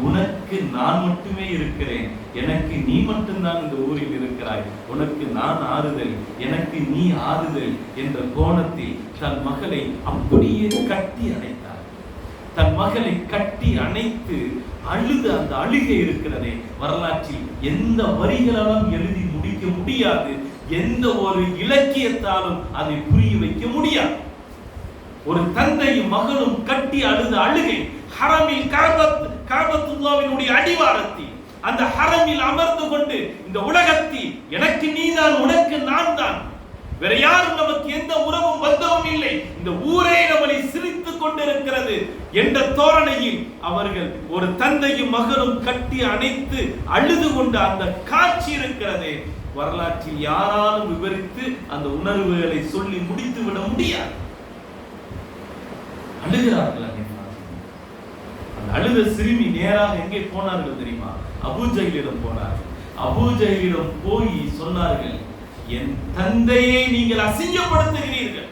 A: உனக்கு நான் மட்டுமே இருக்கிறேன், எனக்கு நீ மட்டும்தான் இந்த ஊரில் இருக்கிறாய், உனக்கு நான் ஆறுதல், எனக்கு நீ ஆறுதல் என்ற கோணத்தில் தன் மகளை அப்படியே கட்டி அணைத்தார். தன் மகளை கட்டி அணைத்து அழுது அந்த அழுகை இருக்கிறதே, வரலாற்றில் எந்த வரிகளாலும் எழுதி முடிக்க முடியாது, எந்த ஒரு இலக்கியத்தாலும் அதை புரிய வைக்க முடியாது. ஒரு தந்தையும் மகனும் கட்டி அழுத அழுகை ஹரமில் காபத்துல்லாவினுடைய அடிவாரத்தில், அந்த ஹரமில் அமர்ந்து கொண்டு இந்த உலகத்தில் எனக்கு நீதான், உனக்கு நான் தான், வேற யாரும் நமக்கு எந்த உறவும் பந்தமும் இல்லை, இந்த ஊரே நம்மளை சிரித்துக் கொண்டிருக்கிறது என்ற தோரணையில் அவர்கள் ஒரு தந்தையும் மகனும் கட்டி அணைத்து அழுது கொண்ட அந்த காட்சி இருக்கிறதே, வரலாற்றில் யாராலும் விவரித்து அந்த உணர்வுகளை சொல்லி முடித்து விட முடியாது. அழுகிறார்கள். அந்த அழுத சிறுமி நேராக எங்கே போனார்கள் தெரியுமா? அபூஜஹலிடம் போனார்கள். அபூஜஹலிடம் போய் சொன்னார்கள், என் தந்தையை நீங்கள் அசிங்கப்படுத்துகிறீர்கள்,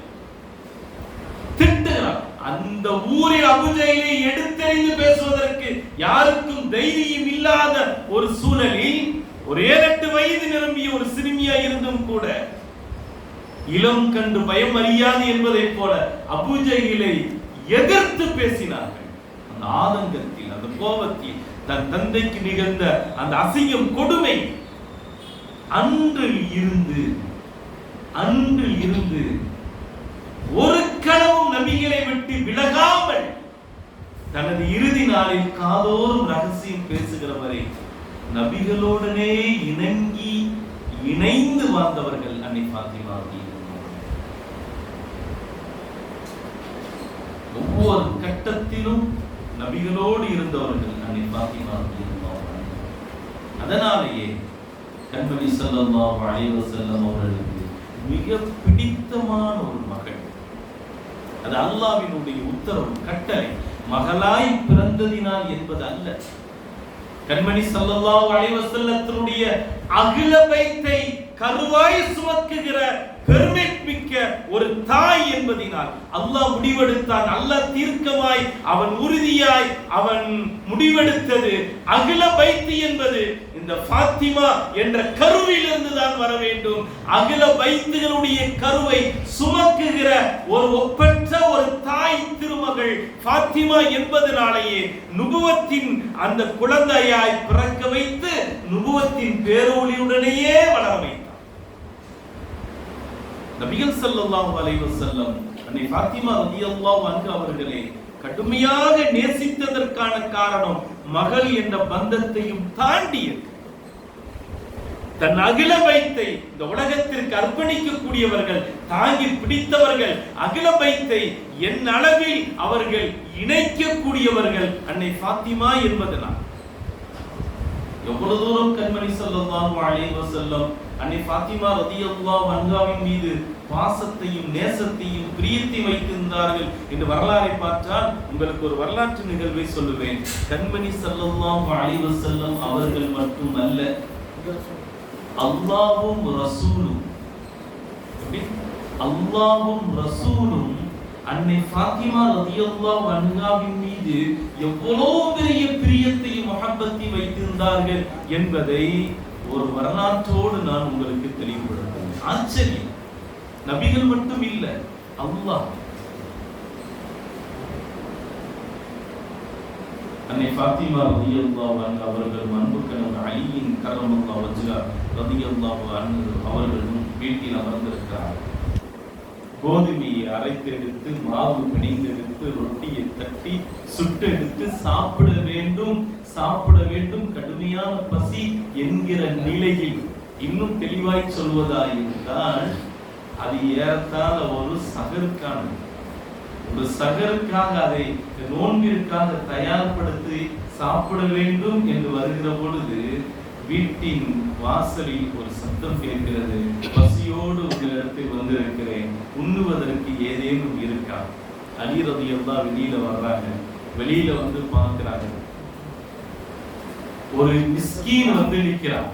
A: திட்டுகிறார். அந்த ஊரில் அபூஜஹலை எடுத்தெறிந்து பேசுவதற்கு யாருக்கும் தைரியம் இல்லாத ஒரு சூழலில் ஒரு 7-8 வயது நிரம்பிய ஒரு சிறுமியா இருந்தும் கூட இளம் கண்டு பயம் அறியாது என்பதை போல அபூஜஹலை எதிர்த்து பேசினார்கள். அந்த ஆதங்கத்தில், அந்த கோபத்தில், தன் தந்தைக்கு நிகழ்ந்த அந்த அசிங்கம், கொடுமை அன்றில் இருந்து ஒரு கணமும் நபிகளை விட்டு விலகாமல் தனது இறுதி நாளில் காதோறும் ரகசியம் பேசுகிறவரை நபிகளோடனே இணைந்து வாழ்ந்தவர்கள் அன்னை பாத்திமா. ஒவ்வொரு கட்டத்திலும் நபிகளோடு இருந்தவர்கள் அன்னை பாத்திமா. அதனாலேயே கண்மணி ஸல்லல்லாஹு அலைஹி வஸல்லம் அவர்களுக்கு மிக பிடித்தமான ஒரு மகள். அது அல்லாஹ்வினுடைய உத்தரவு, கட்டளை. மகளாய் பிறந்ததினால் என்பது அல்ல. கண்மணி ஸல்லல்லாஹு அலைஹி வஸல்லத்தினுடைய அகில பைத்தை கருவாய் சுமக்குகிற பெருமை மிக்க ஒரு தாய் என்பதினால் அல்லாஹ் முடிவெடுத்தான். அல்லாஹ் தீர்க்கமாய், அவன் உறுதியாய் அவன் முடிவெடுத்தது அகில பைத்து என்பது இந்த ஃபாத்திமா என்ற கருவில் இருந்து தான் வர வேண்டும். அகில பைத்துகளுடைய கருவை சுமக்குகிற ஒரு ஒப்பற்ற ஒரு தாய் திருமகள் ஃபாத்திமா என்பதனாலேயே நுபுவத்தின் அந்த குழந்தையாய் பிறக்க வைத்து நுபுவத்தின் பேரொளியுடனேயே வளர வைத்தார். நபிகள் ஸல்லல்லாஹு அலைஹி வஸல்லம் அன்னை ஃபாத்திமா ரலியல்லாஹு அன்ஹா அவர்களை கடுமையாக நேசித்ததற்கான காரணம் மகள் என்ற பந்தத்தையும் தாண்டியது. தன் அகில பைத்தை இந்த உலகத்திற்கு அர்ப்பணிக்கக்கூடியவர்கள், தாங்கி பிடித்தவர்கள், அகில பைத்தை என் அளவில் அவர்கள் இணைக்கக்கூடியவர்கள் அன்னை ஃபாத்திமா என்பதனால். எவ்வளவு தூரம் கண்மணி ஸல்லல்லாஹு அலைஹி வஸல்லம் அன்னை ஃபாத்திமா ரலியல்லாஹு அன்ஹாவின் மீது பாசத்தையும் நேசத்தையும் பிரியத்தை வைத்திருந்தார்கள் என்று வரலாறை பார்த்தால் உங்களுக்கு ஒரு வரலாற்று நிகழ்வை சொல்லுவேன். கண்மணி ஸல்லல்லாஹு அலைஹி வஸல்லம் அவர்கள் மட்டுமல்ல, அல்லாஹ்வும் ரசூலும் அன்னை ஃபாத்திமா ரலியல்லாஹு அன்ஹாவின் மீது எவ்வளவு பெரிய பிரியத்தையும் மஹப்பத்தையும் வைத்திருந்தார்கள் என்பதை ஒரு வரலாற்றோடு நான் உங்களுக்கு தெளிவுபடுத்துகிறேன். ஆச்சரியம். நபிகள் மட்டும் இல்ல, அல்லாஹ். அன்னை ஃபாத்திமா ரலியல்லாஹு அன்ஹா அவர்கள் அன்பு கணவர் அலியின் கர்ரமல்லாஹு வஜ்ஹா ரலியல்லாஹு அன்ஹு அவர்களும் வீட்டில் அமர்ந்திருக்கிறார். கோதுமையை அரைத்தெடுத்து, மாவு பிணைந்தெடுத்து, ரொட்டியை தட்டி சுட்டெடுத்து சாப்பிட வேண்டும் கடுமையான பசி என்கிற நிலையில். இன்னும் தெளிவாய் சொல்வதாயிருந்தால் அது ஏறத்தாழ ஒரு சகருக்காக அதை நோன்பிற்காக தயார்படுத்தி சாப்பிட வேண்டும் என்று வருகிற பொழுது வீட்டின் வாசலில் ஒரு சத்தம் கேட்கிறது. பசியோடு உங்களிடத்தில் வந்திருக்கிறேன், உண்ணுவதற்கு ஏதேனும் இருக்கா? அலி ரலியல்லாஹு வெளியில வர்றாங்க. வெளியில வந்து பார்க்கிறாங்க, ஒரு மிஸ்கீன் வந்து நிற்கிறார்.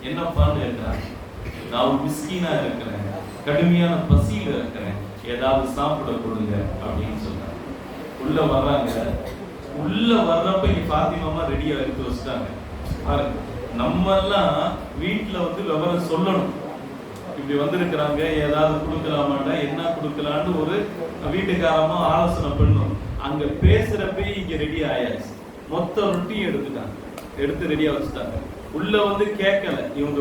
A: என்னப்பான்னு கேட்கிறார். நான் ஒரு மிஸ்கீனா இருக்கிறேன், கடுமையான பசியில இருக்கிறேன், ஏதாவது சாப்பிட கொடுங்க அப்படின்னு சொல்றாங்க. உள்ள வர்றாங்க. உள்ள வர்றப்ப இங்க ஃபாத்திமா ரெடியா எடுத்து வச்சுட்டாங்க. நம்ம எல்லாம் வீட்டுல வந்து விவரம் சொல்லணும். இப்படி வந்திருக்கிறாங்க, ஏதாவது கொடுக்கலாமாண்டா, என்ன கொடுக்கலான்னு ஒரு வீட்டுக்காரமா ஆலோசனை பண்ணும். அங்க பேசுறப்ப இங்க ரெடி ஆயாச்சு. மொத்த ரொட்டியும் எடுத்து ரெடியா வச்சுட்டாங்க. உள்ள வந்து கேட்கல, இவங்க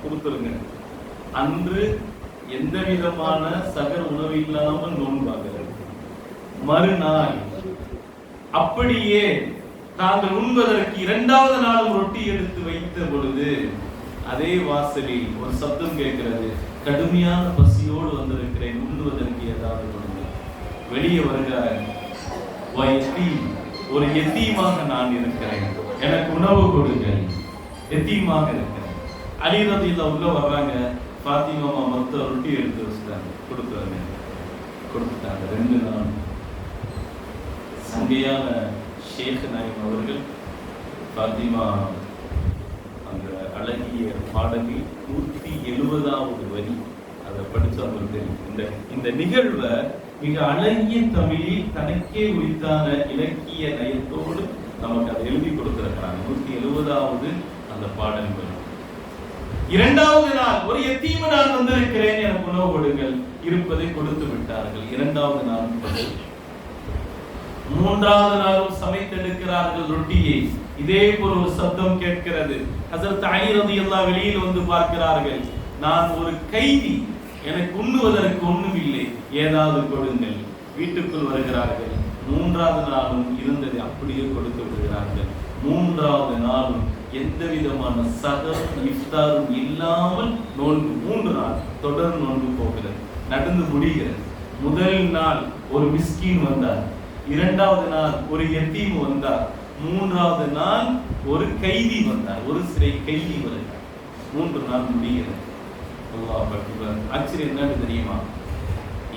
A: கொடுத்துருங்க. அன்று எந்த விதமான சகர் உணவு இல்லாமல் நோன்பாங்க. மறுநாள் அப்படியே தாங்கள் உண்பதற்கு 2வது நாளும் ரொட்டி எடுத்து வைத்த பொழுது அதே வாசலில் ஒரு சப்தம் கேட்கிறது. கடுமையான பசியோடு வந்திருக்கிறேன், உண்ணுவதற்கு ஏதாவது கொடுங்க. வெளியே வருகிறார். ஒரு எத்தீமாக நான் இருக்கிறேன், எனக்கு உணவு கொடுங்க. எத்தீமாக இருக்கிறேன். அலி ரலியல்லாஹு உள்ள வர்றாங்க. ஃபாத்திமா மொத்த ரொட்டி எடுத்து வச்சுட்டாங்க. கொடுத்தாங்க. 2 நாள் சங்கையான ஷேக் நாயம் அவர்கள் ஃபாத்திமா அந்த அழகிய பாடலில் 170வது வரி அதை படிச்சு அவருக்கு இந்த நிகழ்வை மிக அழகிய தமிழில் தனக்கே உரித்தான இலக்கிய நயத்தோடு நமக்கு அதை எழுதி கொடுத்திருக்கிறாங்க. 170வது அந்த பாடல் வரும். 2வது நாள் ஒரு யத்தீம் நான் வந்திருக்கிறேன், எனக்கு உணவு கொடுங்கள், இருப்பதை கொடுத்து விட்டார்கள். 2வது நாள் 3வது நாளும் சமைத்தெடுக்கிறார்கள் ரொட்டியை. இதே போல் ஒரு சத்தம் கேட்கிறது. ஹஸரத் அலி ரலியல்லாஹு வெளியில் வந்து பார்க்கிறார்கள். நான் ஒரு கைதி, எனக்கு உண்ணுவதற்கு ஒண்ணும் இல்லை, ஏதாவது கொடுங்கள். வீட்டுக்குள் வருகிறார்கள். 3வது நாளும் இருந்ததை அப்படியே கொடுத்து விடுகிறார்கள். 3வது நாளும் எந்த விதமான சகரும் இஃப்தாரும் இல்லாமல் நோன்பு 3 நாள் தொடர் நோன்பு போகிறது, நடந்து முடிகிறது. முதல் நாள் ஒரு மிஸ்கீன் வந்தார், 2வது நாள் ஒரு யத்தீம் வந்தார், 3வது நாள் ஒரு கைதி வந்தார், ஒரு சிறை கைதி வருகிறார். 3 நாள் முடிகிறது. அல்லாஹ் அக்பர். ஆச்சரியம் என்னன்னு தெரியுமா?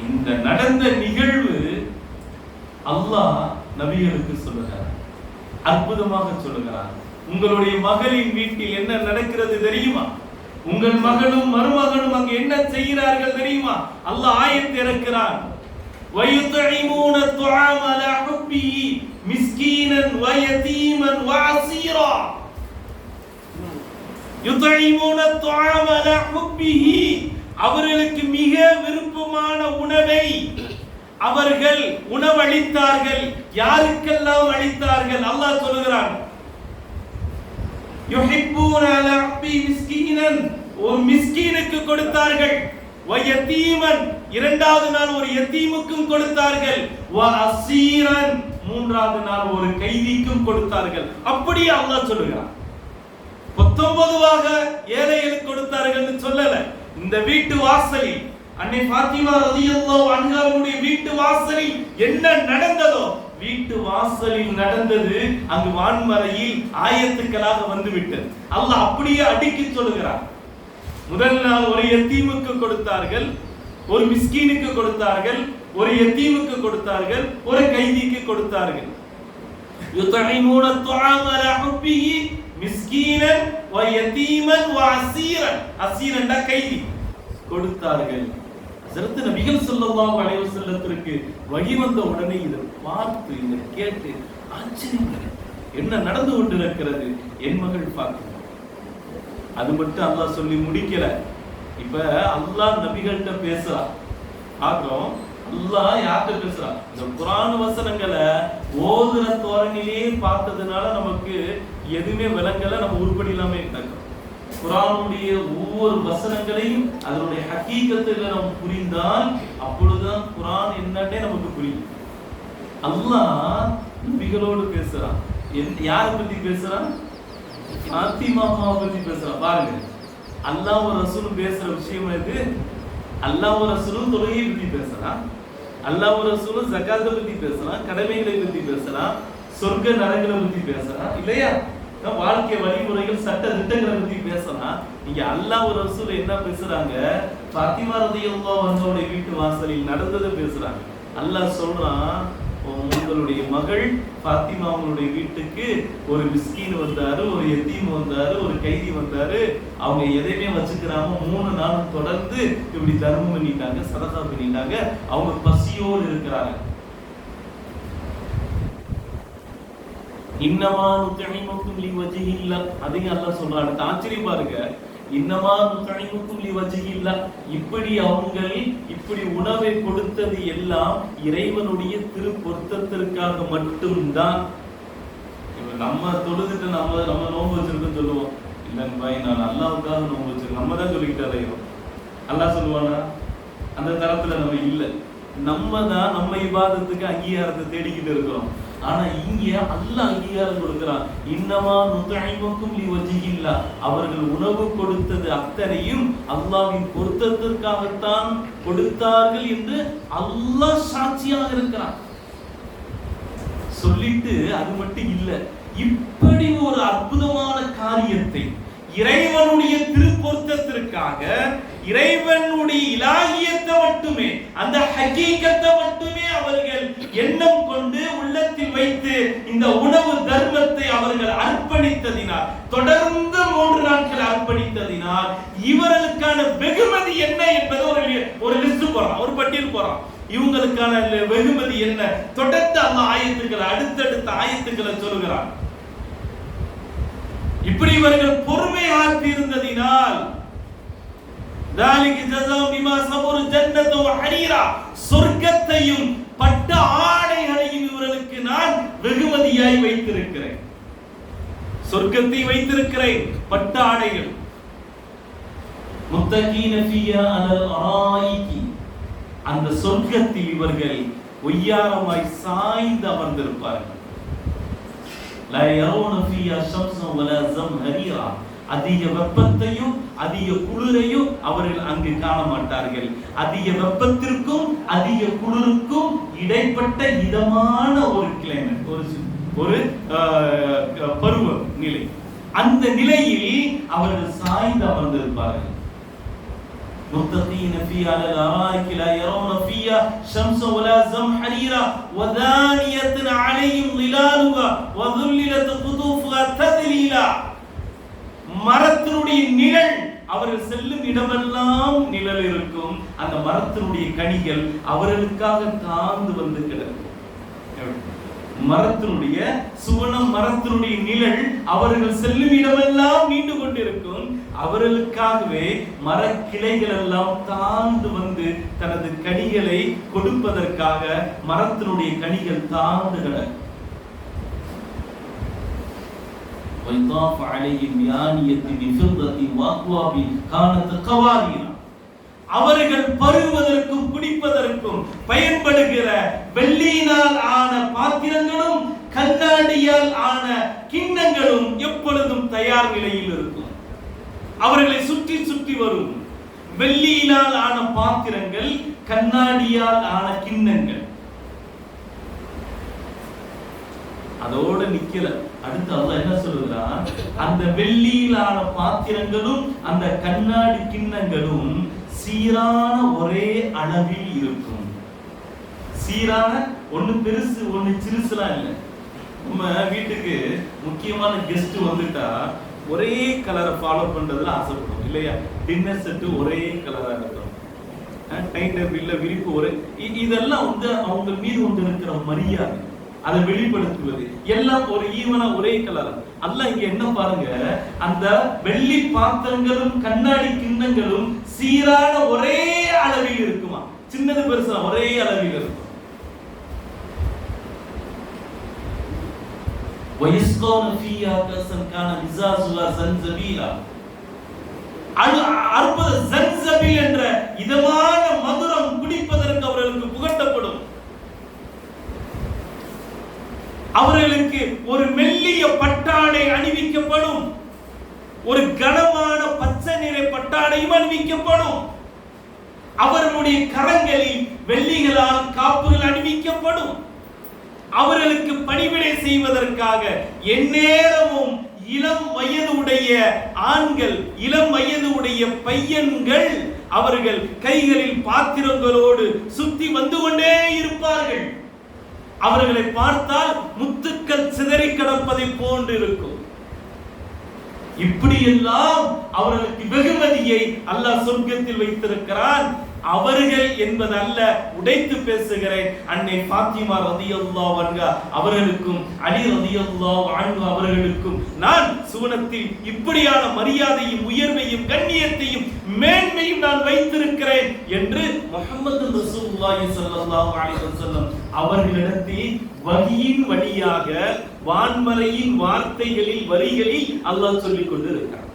A: இந்த நடந்த நிகழ்வு அல்லாஹ் நபிகளுக்கு சொல்லுகிறார், அற்புதமாக சொல்லுகிறார். உங்களுடைய மகளின் வீட்டில் என்ன நடக்கிறது தெரியுமா? உங்கள் மகளும் மருமகனும் அங்கு என்ன செய்கிறார்கள் தெரியுமா? அல்லாஹ் ஆயத்தை இறக்கிறான். وَيُطْعِمُونَ الطَّعَامَ عَلَى حُبِّهِ مِسْكِينًا وَيَتِيمًا وَأَسِيرًا. يُطْعِمُونَ الطَّعَامَ عَلَى حُبِّهِ, அவர்களுக்கு மிக விருப்பமான உணவை அவர்கள் உணவளித்தார்கள். யாருக்கெல்லாம் அளித்தார்கள்? அல்லாஹ் சொல்கிறான், யுஹிப்பூன அலா ஹுப்பி மிஸ்கீனன், ஒரு மிஸ்கீனுக்கு கொடுத்தார்கள். வயதீமன், 2வது நாள் ஒரு யதீமுக்கும் கொடுத்தார்கள். வஅசீரன், 3வது நாள் ஒரு கைதிக்கும் கொடுத்தார்கள். அப்படியே அல்லாஹ் சொல்கிறான். 19வாக ஏழைகளுக்கு கொடுத்தார்கள் சொல்லல. இந்த வீட்டு வாசலில் அன்னை ஃபாத்திமா ரலியல்லாஹு அன்ஹாவுடைய வீட்டு வாசலில் என்ன நடந்ததோ, வீட்டு வாசலில் நடந்தது அங்கு வான்மறையில் ஆயத்துக்களாக வந்துவிட்டது. அல்லாஹ் அப்படியே அடுக்கி சொல்லுகிறார். முதல் நாள் ஒரு யத்தீமுக்கு கொடுத்தார்கள், ஒரு மிஸ்கீனுக்கு கொடுத்தார்கள், ஒரு யத்தீமுக்கு கொடுத்தார்கள், ஒரு கைதிக்கு கொடுத்தார்கள். யுத்இமூன الطعام على حبه مسكينا ويتيما واسيرا. அசீரன்டா கைதி கொடுத்தார்கள். ஹஜ்ரத் நபிகள் ஸல்லல்லாஹு அலைஹி வஸல்லத்திற்கு வகி வந்த உடனே இதை பார்த்து இதை கேட்டு ஆச்சரியம், என்ன நடந்து கொண்டிருக்கிறது என் மகள் பார்க்க. அது மட்டும் அல்லாஹ் சொல்லி முடிக்கல. இப்ப அல்லாஹ் நபிகள்கிட்ட பேசுறான். ஆகும் அல்லாஹ் யார்கிட்ட பேசுறான்? இந்த குர்ஆன் வசனங்களை ஓதுற தோரணிலே பார்த்ததுனால நமக்கு எதுவுமே விளங்கல, நம்ம உருப்படி இல்லாம இருக்காங்க. குர்ஆனுடைய ஒவ்வொரு வசனங்களையும் அதனுடைய ஹகீகத்துல நம்ம புரிந்தால் அப்பொழுதுதான் குர்ஆன் என்னன்னே நமக்கு புரியும். அல்லாஹ் நபிகளோடு பேசுறான். யாரை பத்தி பேசுறான்? ஃபாத்திமா பத்தி பேசுறான். பாருங்க, அல்லாஹ் ரசூலும் பேசுற விஷயம் இது. அல்லாஹ் ரசூலும் தொழுகையை பத்தி பேசுறான், அல்லாஹ் ரசூலும் ஜகாத்தை பத்தி பேசுறான், கடமைகளை பத்தி பேசுறான், சொர்க்க நரகங்களை பத்தி பேசுறான் இல்லையா? வாழ்க்கை வழிமுறைகள் சட்ட திட்டங்களை பத்தி பேசலாம். இங்க அல்லாஹ் ரசூல் என்ன பேசுறாங்க? ஃபாத்திமா ரலியல்லாஹு அன்ஹாவுடைய வீட்டு வாசலில் நடந்ததை பேசுறாங்க. அல்லாஹ் சொல்றான், உங்களுடைய மகள் ஃபாத்திமா அவங்களுடைய வீட்டுக்கு ஒரு மிஸ்கீன் வந்தாரு, ஒரு யத்தீம் வந்தாரு, ஒரு கைதி வந்தாரு. அவங்க எதையுமே வச்சுக்கிறாம 3 நாள் தொடர்ந்து இப்படி தர்மம் பண்ணிட்டாங்க, சதகா பண்ணிட்டாங்க. அவங்க பசியோடு இருக்கிறாங்க. இன்னமா நுத்இமுக்கும் லிவஜ்ஹில்லாஹ், அதையும் அல்லாஹ் சொல்றான். ஆச்சரியம் பாருங்க, இன்னமா நுத்இமுக்கும் லிவஜ்ஹில்லாஹ், இப்படி அவங்கள் இப்படி உணவை கொடுத்தது எல்லாம் இறைவனுடைய திரு பொருத்தத்திற்காக மட்டும்தான். நம்ம தொழுதுட்டு நம்ம நோன்பு வச்சிருக்கோம் சொல்லுவோம், இல்லைங்க பாய் நான் அல்லாஹ்வுக்காக நோன்பு வச்சிருக்கோம், நம்ம தான் சொல்லிக்கிட்டு அலையோம். அல்லாஹ் சொல்லுவானா? அந்த தரத்துல நம்ம இல்லை. நம்ம தான் நம்ம இபாதத்துக்கு அங்கீகாரத்தை தேடிக்கிட்டு இருக்கிறோம். ஆனா இங்க அல்லாஹ் அங்கீகாரம் கொடுக்கிறான். இன்னமா நுத்இமுக்கும் லிவஜ்ஹில்லாஹ், அவர்கள் உணவு கொடுத்தது அத்தனையும் அல்லாஹ்வின் பொருத்தத்திற்காகத்தான் கொடுத்தார்கள் என்று அல்லாஹ் சாட்சியாக இருக்கிறான். சொல்லிட்டு அது மட்டும் இல்ல, இப்படி ஒரு அற்புதமான காரியத்தை இறைவனுடைய திருப்பொருத்தத்திற்காக, இறைவனுடைய இலாஹியத்தை மட்டுமே, அந்த ஹகீகத்தை மட்டுமே அவர்கள் எண்ணம் கொண்டு உள்ளத்தில் வைத்து இந்த உணவு தர்மத்தை அவர்கள் அர்ப்பணித்ததினால், தொடர்ந்து 3 நாட்கள் அர்ப்பணித்ததினால் இவர்களுக்கான வெகுமதி என்ன என்பது ஒரு லிஸ்ட் போறான், ஒரு பட்டியல் போறான். இவங்களுக்கான வெகுமதி என்ன? தொடர்ந்து அல்லாஹ் ஆயத்துக்களை, அடுத்தடுத்த ஆயத்துக்களை சொல்கிறான். இப்படி இவர்கள் பொறுமை ஆற்றி இருந்ததினால் சொர்க்கத்தையும் பட்ட ஆடைகளையும் இவர்களுக்கு நான் வெகுமதியாய் வைத்திருக்கிறேன். சொர்க்கத்தை வைத்திருக்கிறேன், பட்ட ஆடைகள். முத்தகீன ஃபியா அலல் அராயிகி, அந்த சொர்க்கத்தில் இவர்கள் ஒய்யாரமாய் சாய்ந்து அமர்ந்திருப்பார்கள். லா யரவுன ஃபியா ஷம்ஸன் வலா ஸம்ஹரீரா, அதிக வெப்பத்தையும் அதிக குளிரையும் அவர்கள் அங்கு காண மாட்டார்கள். அதிக வெப்பத்திற்கும் அதிக குளிருக்கும் இடைப்பட்ட இதமான ஒரு கிளைமேட், ஒரு பருவ நிலை. அந்த நிலையில் அவர்கள் சாய்ந்து அமர்ந்திருப்பார்கள். முத்தகீன ஃபியா அலல் அராயிகி லா யரவுன ஃபியா ஷம்ஸன் வலா ஸம்ஹரீரா வதானியத்துன் அலைஹிம் ظிலாலுஹா வதுல்லிலத் குதூஃபுஹா தத்லீலா. மரத்தினுடைய நிழல், அவர்கள் செல்லும் இடமெல்லாம் நிழல் இருக்கும். அந்த மரத்தினுடைய கனிகள் அவர்களுக்காக தாழ்ந்து வந்து கிடக்கும். மரத்தினுடைய சுவனம், மரத்தினுடைய நிழல் அவர்கள் செல்லும் இடமெல்லாம் நீண்டு கொண்டிருக்கும். அவர்களுக்காகவே மரக்கிளைகள் எல்லாம் தாழ்ந்து வந்து தனது கனிகளை கொடுப்பதற்காக மரத்தினுடைய கனிகள் தாழ்ந்து கிடக்கும். ويطاف عليهم بآنية من فضة وأكواب كانت قوارير. அவர்கள் பருகுவதற்கும் குடிப்பதற்கும் பயன்படுகிற வெள்ளியினால் ஆன பாத்திரங்களும் கண்ணாடியால் ஆன கிண்ணங்களும் எப்பொழுதும் தயார் நிலையில் இருக்கும். அவர்களை சுற்றி சுற்றி வரும் வெள்ளியினால் ஆன பாத்திரங்கள், கண்ணாடியால் ஆன கிண்ணங்கள். அதோட நிக்கல. அடுத்து அல்லாஹ் என்ன சொல்றான்? அந்த வெள்ளியிலான பாத்திரங்களும் அந்த கண்ணாடி கிண்ணங்களும் சீரான ஒரே அளவில் இருக்கும். சீரான, ஒண்ணு பெருசு ஒண்ணு சிறுசுலாம் இல்லை. நம்ம வீட்டுக்கு முக்கியமான கெஸ்ட் வந்துட்டா ஒரே கலரை ஃபாலோ பண்றதுல ஆசைப்படுவோம் இல்லையா? டின்னர் செட்டு ஒரே கலரா இருக்கும், டைம் டேபிள்ல விரிப்பு ஒரே, இதெல்லாம் வந்து அவங்க மீது கொண்டு இருக்கிற மரியாதை, அதை வெளிப்படுத்துவது எல்லாம் ஒரு ஈவனா ஒரே கலர். அல்லாஹ் இங்க என்ன பாருங்க, அந்த வெள்ளி பாத்திரங்களும் கண்ணாடி கிண்ணங்களும் சீரான ஒரே அளவில் இருக்குமா, சின்னது பெருசா ஒரே அளவில் இருக்கும். وَيَسْقَوْنَ فِيهَا كَأْسًا كَانَ مِزَاجُهَا زَنْجَبِيلًا. அற்புத ஜன்ஜபில் என்ற இதமான மதுரம் குடிப்பதற்கு அவர்களுக்கு புகட்டப்படும். அவர்களுக்கு ஒரு மெல்லிய பட்டாடை அணிவிக்கப்படும், ஒரு கனமான பச்சை நிற பட்டாடையும் அணிவிக்கப்படும். அவர்களுடைய கரங்களில் வெள்ளிகளால் காப்புகள் அணிவிக்கப்படும். அவர்களுக்கு பணிவிடை செய்வதற்காக எந்நேரமும் இளம் வயது உடைய ஆண்கள், இளம் வயது உடைய பையன்கள் அவர்கள் கைகளில் பாத்திரங்களோடு சுத்தி வந்து கொண்டே இருப்பார்கள். அவர்களை பார்த்தால் முத்துக்கள் சிதறி கிடப்பதை போன்று இருக்கும். இப்படியெல்லாம் அவர்களுக்கு வெகுமதியை அல்லாஹ் சொர்க்கத்தில் வைத்திருக்கிறான். அவர்கள் என்பதல்ல, உடைத்து பேசுகிறேன். அன்னை ஃபாத்திமா ரலியல்லாஹு அன்ஹா அவர்களுக்கும் அலி ரலியல்லாஹு அன்ஹு அவர்களுக்கும் நான் சுவனத்தில் இப்படியான மரியாதையும் உயர்வையும் கண்ணியத்தையும் மேன்மையும் நான் வைத்திருக்கிறேன் என்று முஹம்மது ரசூலுல்லாஹி ஸல்லல்லாஹு அலைஹி வஸல்லம் அவர்களிடத்தில் வஹீயின் வழியாக வான்மறையின் வார்த்தைகளில் வரிகளில் அல்லாஹ் சொல்லிக் கொண்டிருக்கிறார்.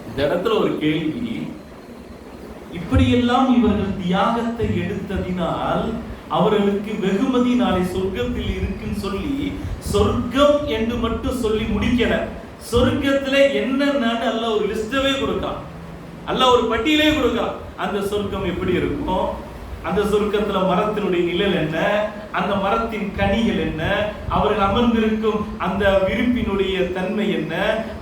A: இந்த இடத்துல ஒரு கேள்வி, இப்படியெல்லாம் இவர்கள் தியாகத்தை எடுத்ததினால் அவர்களுக்கு வெகுமதி நாளை சொர்க்கத்தில் இருக்குன்னு சொல்லி சொர்க்கம் என்று மட்டும் சொல்லி முடிக்கல. சொர்க்கத்துல என்னன்னு அல்லாஹ் ஒரு லிஸ்டவே கொடுக்கான், அல்லாஹ் ஒரு பட்டியலே கொடுக்கான். அந்த சொர்க்கம் எப்படி இருக்கும்? அந்த சொர்க்கத்துல மரத்தினுடைய நிழல் என்ன, அந்த மரத்தின் கனிகள் என்ன, அவர்கள் அமர்ந்திருக்கும் அந்த விருப்பினுடைய தன்மை என்ன,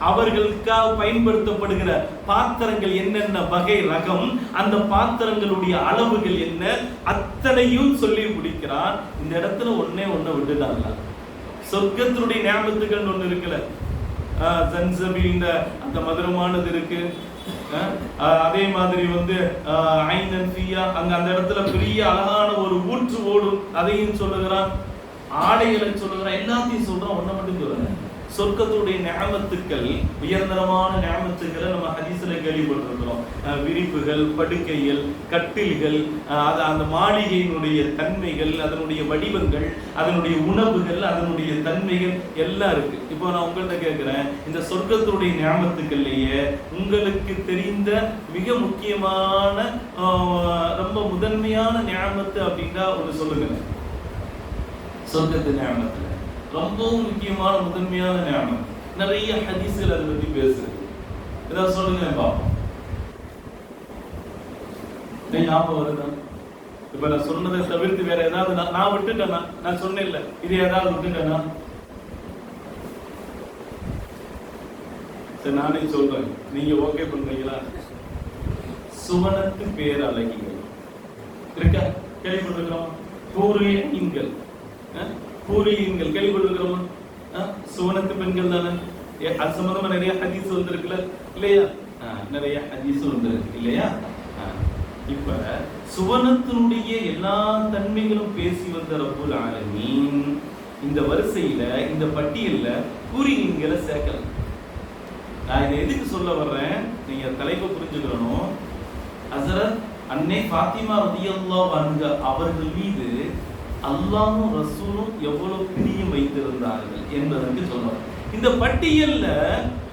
A: அவர்களுக்காக பயன்படுத்தப்படுகிற பாத்திரங்கள் என்னென்ன வகை ரகம், அந்த பாத்திரங்களுடைய அளவுகள் என்ன, அத்தனையும் சொல்லி முடிக்கிறான். இந்த இடத்துல ஒன்னே விட்டுட்டாங்க. சொர்க்கத்தினுடைய ஞாபகத்துகள் ஒண்ணு இருக்குல்ல, ஜன்சபில் அந்த மதுரமானது இருக்கு. அதே மாதிரி ஐனன் ஃபியா அங்க அந்த இடத்துல பெரிய அழகான ஒரு ஊற்று ஓடும், அதையும் சொல்லுகிறான். ஆடைகளை சொல்லுகிறான், எல்லாத்தையும் சொல்றான். ஒன்ன மட்டும் சொல்றேன், சொர்க்கத்துடைய நியமத்துக்கள், உயர்தரமான நியமத்துக்களை நம்ம ஹதீஸ்ல கேள்விப்பட்டிருக்கிறோம். விரிப்புகள், படுக்கைகள், கட்டில்கள், அந்த மாளிகையினுடைய தன்மைகள், அதனுடைய வடிவங்கள், அதனுடைய உணவுகள், அதனுடைய தன்மைகள் எல்லாம் இருக்கு. இப்போ நான் உங்கள்கிட்ட கேட்கிறேன், இந்த சொர்க்கத்துடைய நியமத்துக்கள்லயே உங்களுக்கு தெரிந்த மிக முக்கியமான ரொம்ப முதன்மையான நியமத்து அப்படின்னா ஒன்று சொல்லுங்க. சொர்க்கத்து நியமத்துல ரொம்பவும் முக்கியமான முதன்மையான ஞானம், நிறைய ஹதீஸ்கள் அதை பத்தி பேசுறது. ஏதாவது சொல்லுங்க பாப்போம். ஞாபகம் வருதா? இப்ப நான் சொன்னதை தவிர்த்து வேற ஏதாவது நான் விட்டுட்டேனா? நான் சொன்னேன்ல, இது ஏதாவது விட்டுட்டேனா? சரி, நானே சொல்றேன், நீங்க ஓகே பண்றீங்களா? சுவனத்து பேரழகிகள் இருக்கா? கேள்விப்பட்டிருக்கிறோம். பூரியங்கள், பூரியங்கள் கேள்விப்பட்டிருக்கிறோமா? சுவனத்து பெண்கள் தானே. அது சம்பந்தமா நிறைய ஹதீஸ் வந்திருக்குல்ல, இல்லையா? நிறைய ஹதீஸ் வந்திருக்கு இல்லையா? இப்ப சுவனத்தினுடைய எல்லா தன்மைகளும் பேசி வந்த ரப்புல் ஆலமீன் இந்த வரிசையில, இந்த பட்டியல்ல பூரியங்களை சேர்க்கல. நான் இதை எதுக்கு சொல்ல வர்றேன், நீங்க தலைப்பை புரிஞ்சுக்கணும். ஹஸரத் அன்னை ஃபாத்திமா ரலியல்லாஹு அன்ஹா அவர்கள் மீது அல்லாஹ்வும் ரசூலும் எவ்வளவு பிரியம் வைத்திருந்தார்கள் என்பதற்கு சொல்றோம். இந்த பட்டியல்ல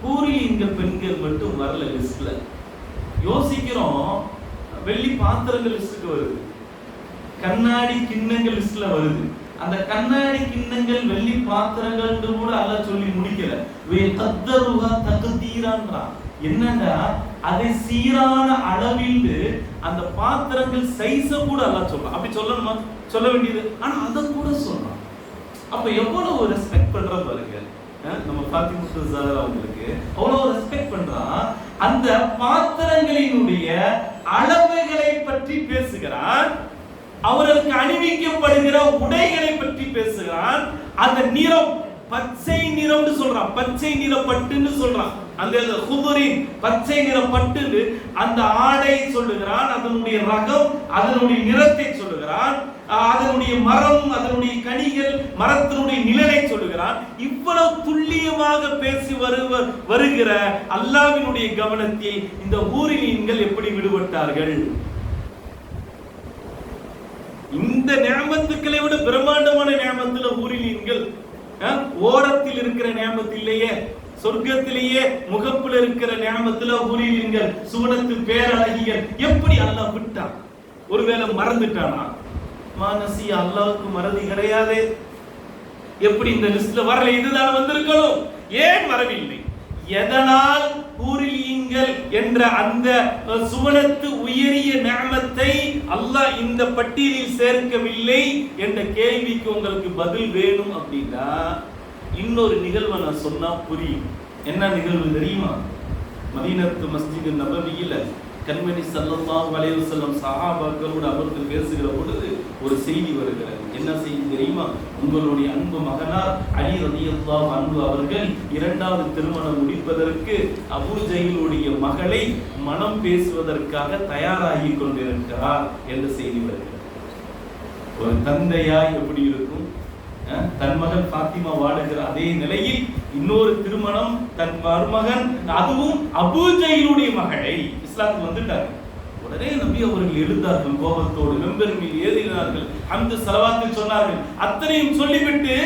A: பூரியங்கள் பெண்கள் மட்டும் வரல லிஸ்ட்ல. யோசிக்கிறோம், வெள்ளி பாத்திரங்கள் லிஸ்டுக்கு வருது, கண்ணாடி கிண்ணங்கள் லிஸ்ட்ல வருது. அந்த கண்ணாடி கிண்ணங்கள் வெள்ளி பாத்திரங்கள் கூட அல்லாஹ் சொல்லி முடிக்கல. என்னன்னா அதை சீரான அளவில் அந்த பாத்திரங்கள் சைஸ கூட அல்லாஹ் சொல்றான். அப்படி சொல்லணுமா? சொல்ல வேண்டியது, ஆனா அதை கூட சொல்றான். அப்ப எவ்வளவு ரெஸ்பெக்ட் பண்ற பாருங்க நம்ம ஃபாத்திமா ஸஹ்ரா அவங்களுக்கு. அவ்வளவு ரெஸ்பெக்ட் பண்றான். அந்த பாத்திரங்களினுடைய அளவுகளை பற்றி பேசுகிறான், அவர்களுக்கு அணிவிக்கப்படுகிற உடைகளை பற்றி பேசுகிறான். அந்த நிறம் பச்சை நிறம்னு சொல்றான், பச்சை நிற பட்டுன்னு சொல்றான். அந்த குபரின் பச்சை நிற பட்டு அந்த ஆடை சொல்லுகிறான், அதனுடைய ரகம், அதனுடைய நிறத்தை சொல்லுகிறான், அதனுடைய மரம், அதனுடைய கனிகள், மரத்தினுடைய நிழலை சொல்லுகிறான். இவ்வளவு துல்லியமாக பேசி வருகிற அல்லாஹ்வினுடைய கவனத்தை இந்த ஊரிலீன்கள் எப்படி விடுபட்டார்கள்? இந்த நியமத்துக்களை விட பிரம்மாண்டமான நியமத்துல ஊரிலீன்கள், ஓரத்தில் இருக்கிற நியமத்திலேயே, சொர்க்கத்திலேயே முகப்புல இருக்கிற நியமத்துல ஊரிலீன்கள், சுவனத்து பேரழகிகள் எப்படி அல்லாஹ் விட்டான்? ஒருவேளை மறந்துட்டானா? மானசி, அல்லாஹ்வுக்கு மறதி கிடையாது. எப்படி இந்த லிஸ்ட்ல வரல? இதுதான் வந்திருக்கணும். ஏன் வரவில்லை? எதனால் பூரிலீன்கள் என்ற அந்த சுவனத்து உயரிய நியமத்தை அல்லாஹ் இந்த பட்டியலில் சேர்க்கவில்லை என்ற கேள்விக்கு உங்களுக்கு பதில் வேணும் அப்படின்னா இன்னொரு நிகழ்வை நான் சொன்னா புரியும். என்ன நிகழ்வு தெரியுமா? மதீனத்து மஸ்ஜித் நபவியில கண்மணி ஸல்லல்லாஹு அலைஹி வஸல்லம் சஹாபாக்களோடு அமர்ந்து பேசுகிற பொழுது ஒரு செய்தி வருகிறது. என்ன செய்தி தெரியுமா? உங்களுடைய அன்பு மகனார் அலி ரலியல்லாஹு அன்ஹு அவர்கள் இரண்டாவது திருமணம் முடிப்பதற்கு அபூ ஜஹலுடைய மகளை மனம் பேசுவதற்காக தயாராகி கொண்டிருக்கிறார் என்ற செய்தி வருகிறது. ஒரு தந்தையாய் எப்படி இருக்கும்? தன் மகன் ஃபாத்திமா வாடுகிற அதே நிலையில் இன்னொரு திருமணம், தன் மருமகன், அதுவும் அபூ ஜஹலுடைய மகளை இஸ்லாத்துக்கு வந்துட்டாங்க. உடனே நபி அவர்கள் எழுந்தார்கள், கோபத்தோடு மெம்பர் மீது ஏறினார்கள், ஹம்து ஸலவாத்து சொன்னார்கள். அத்தனையும் சொல்லிவிட்டு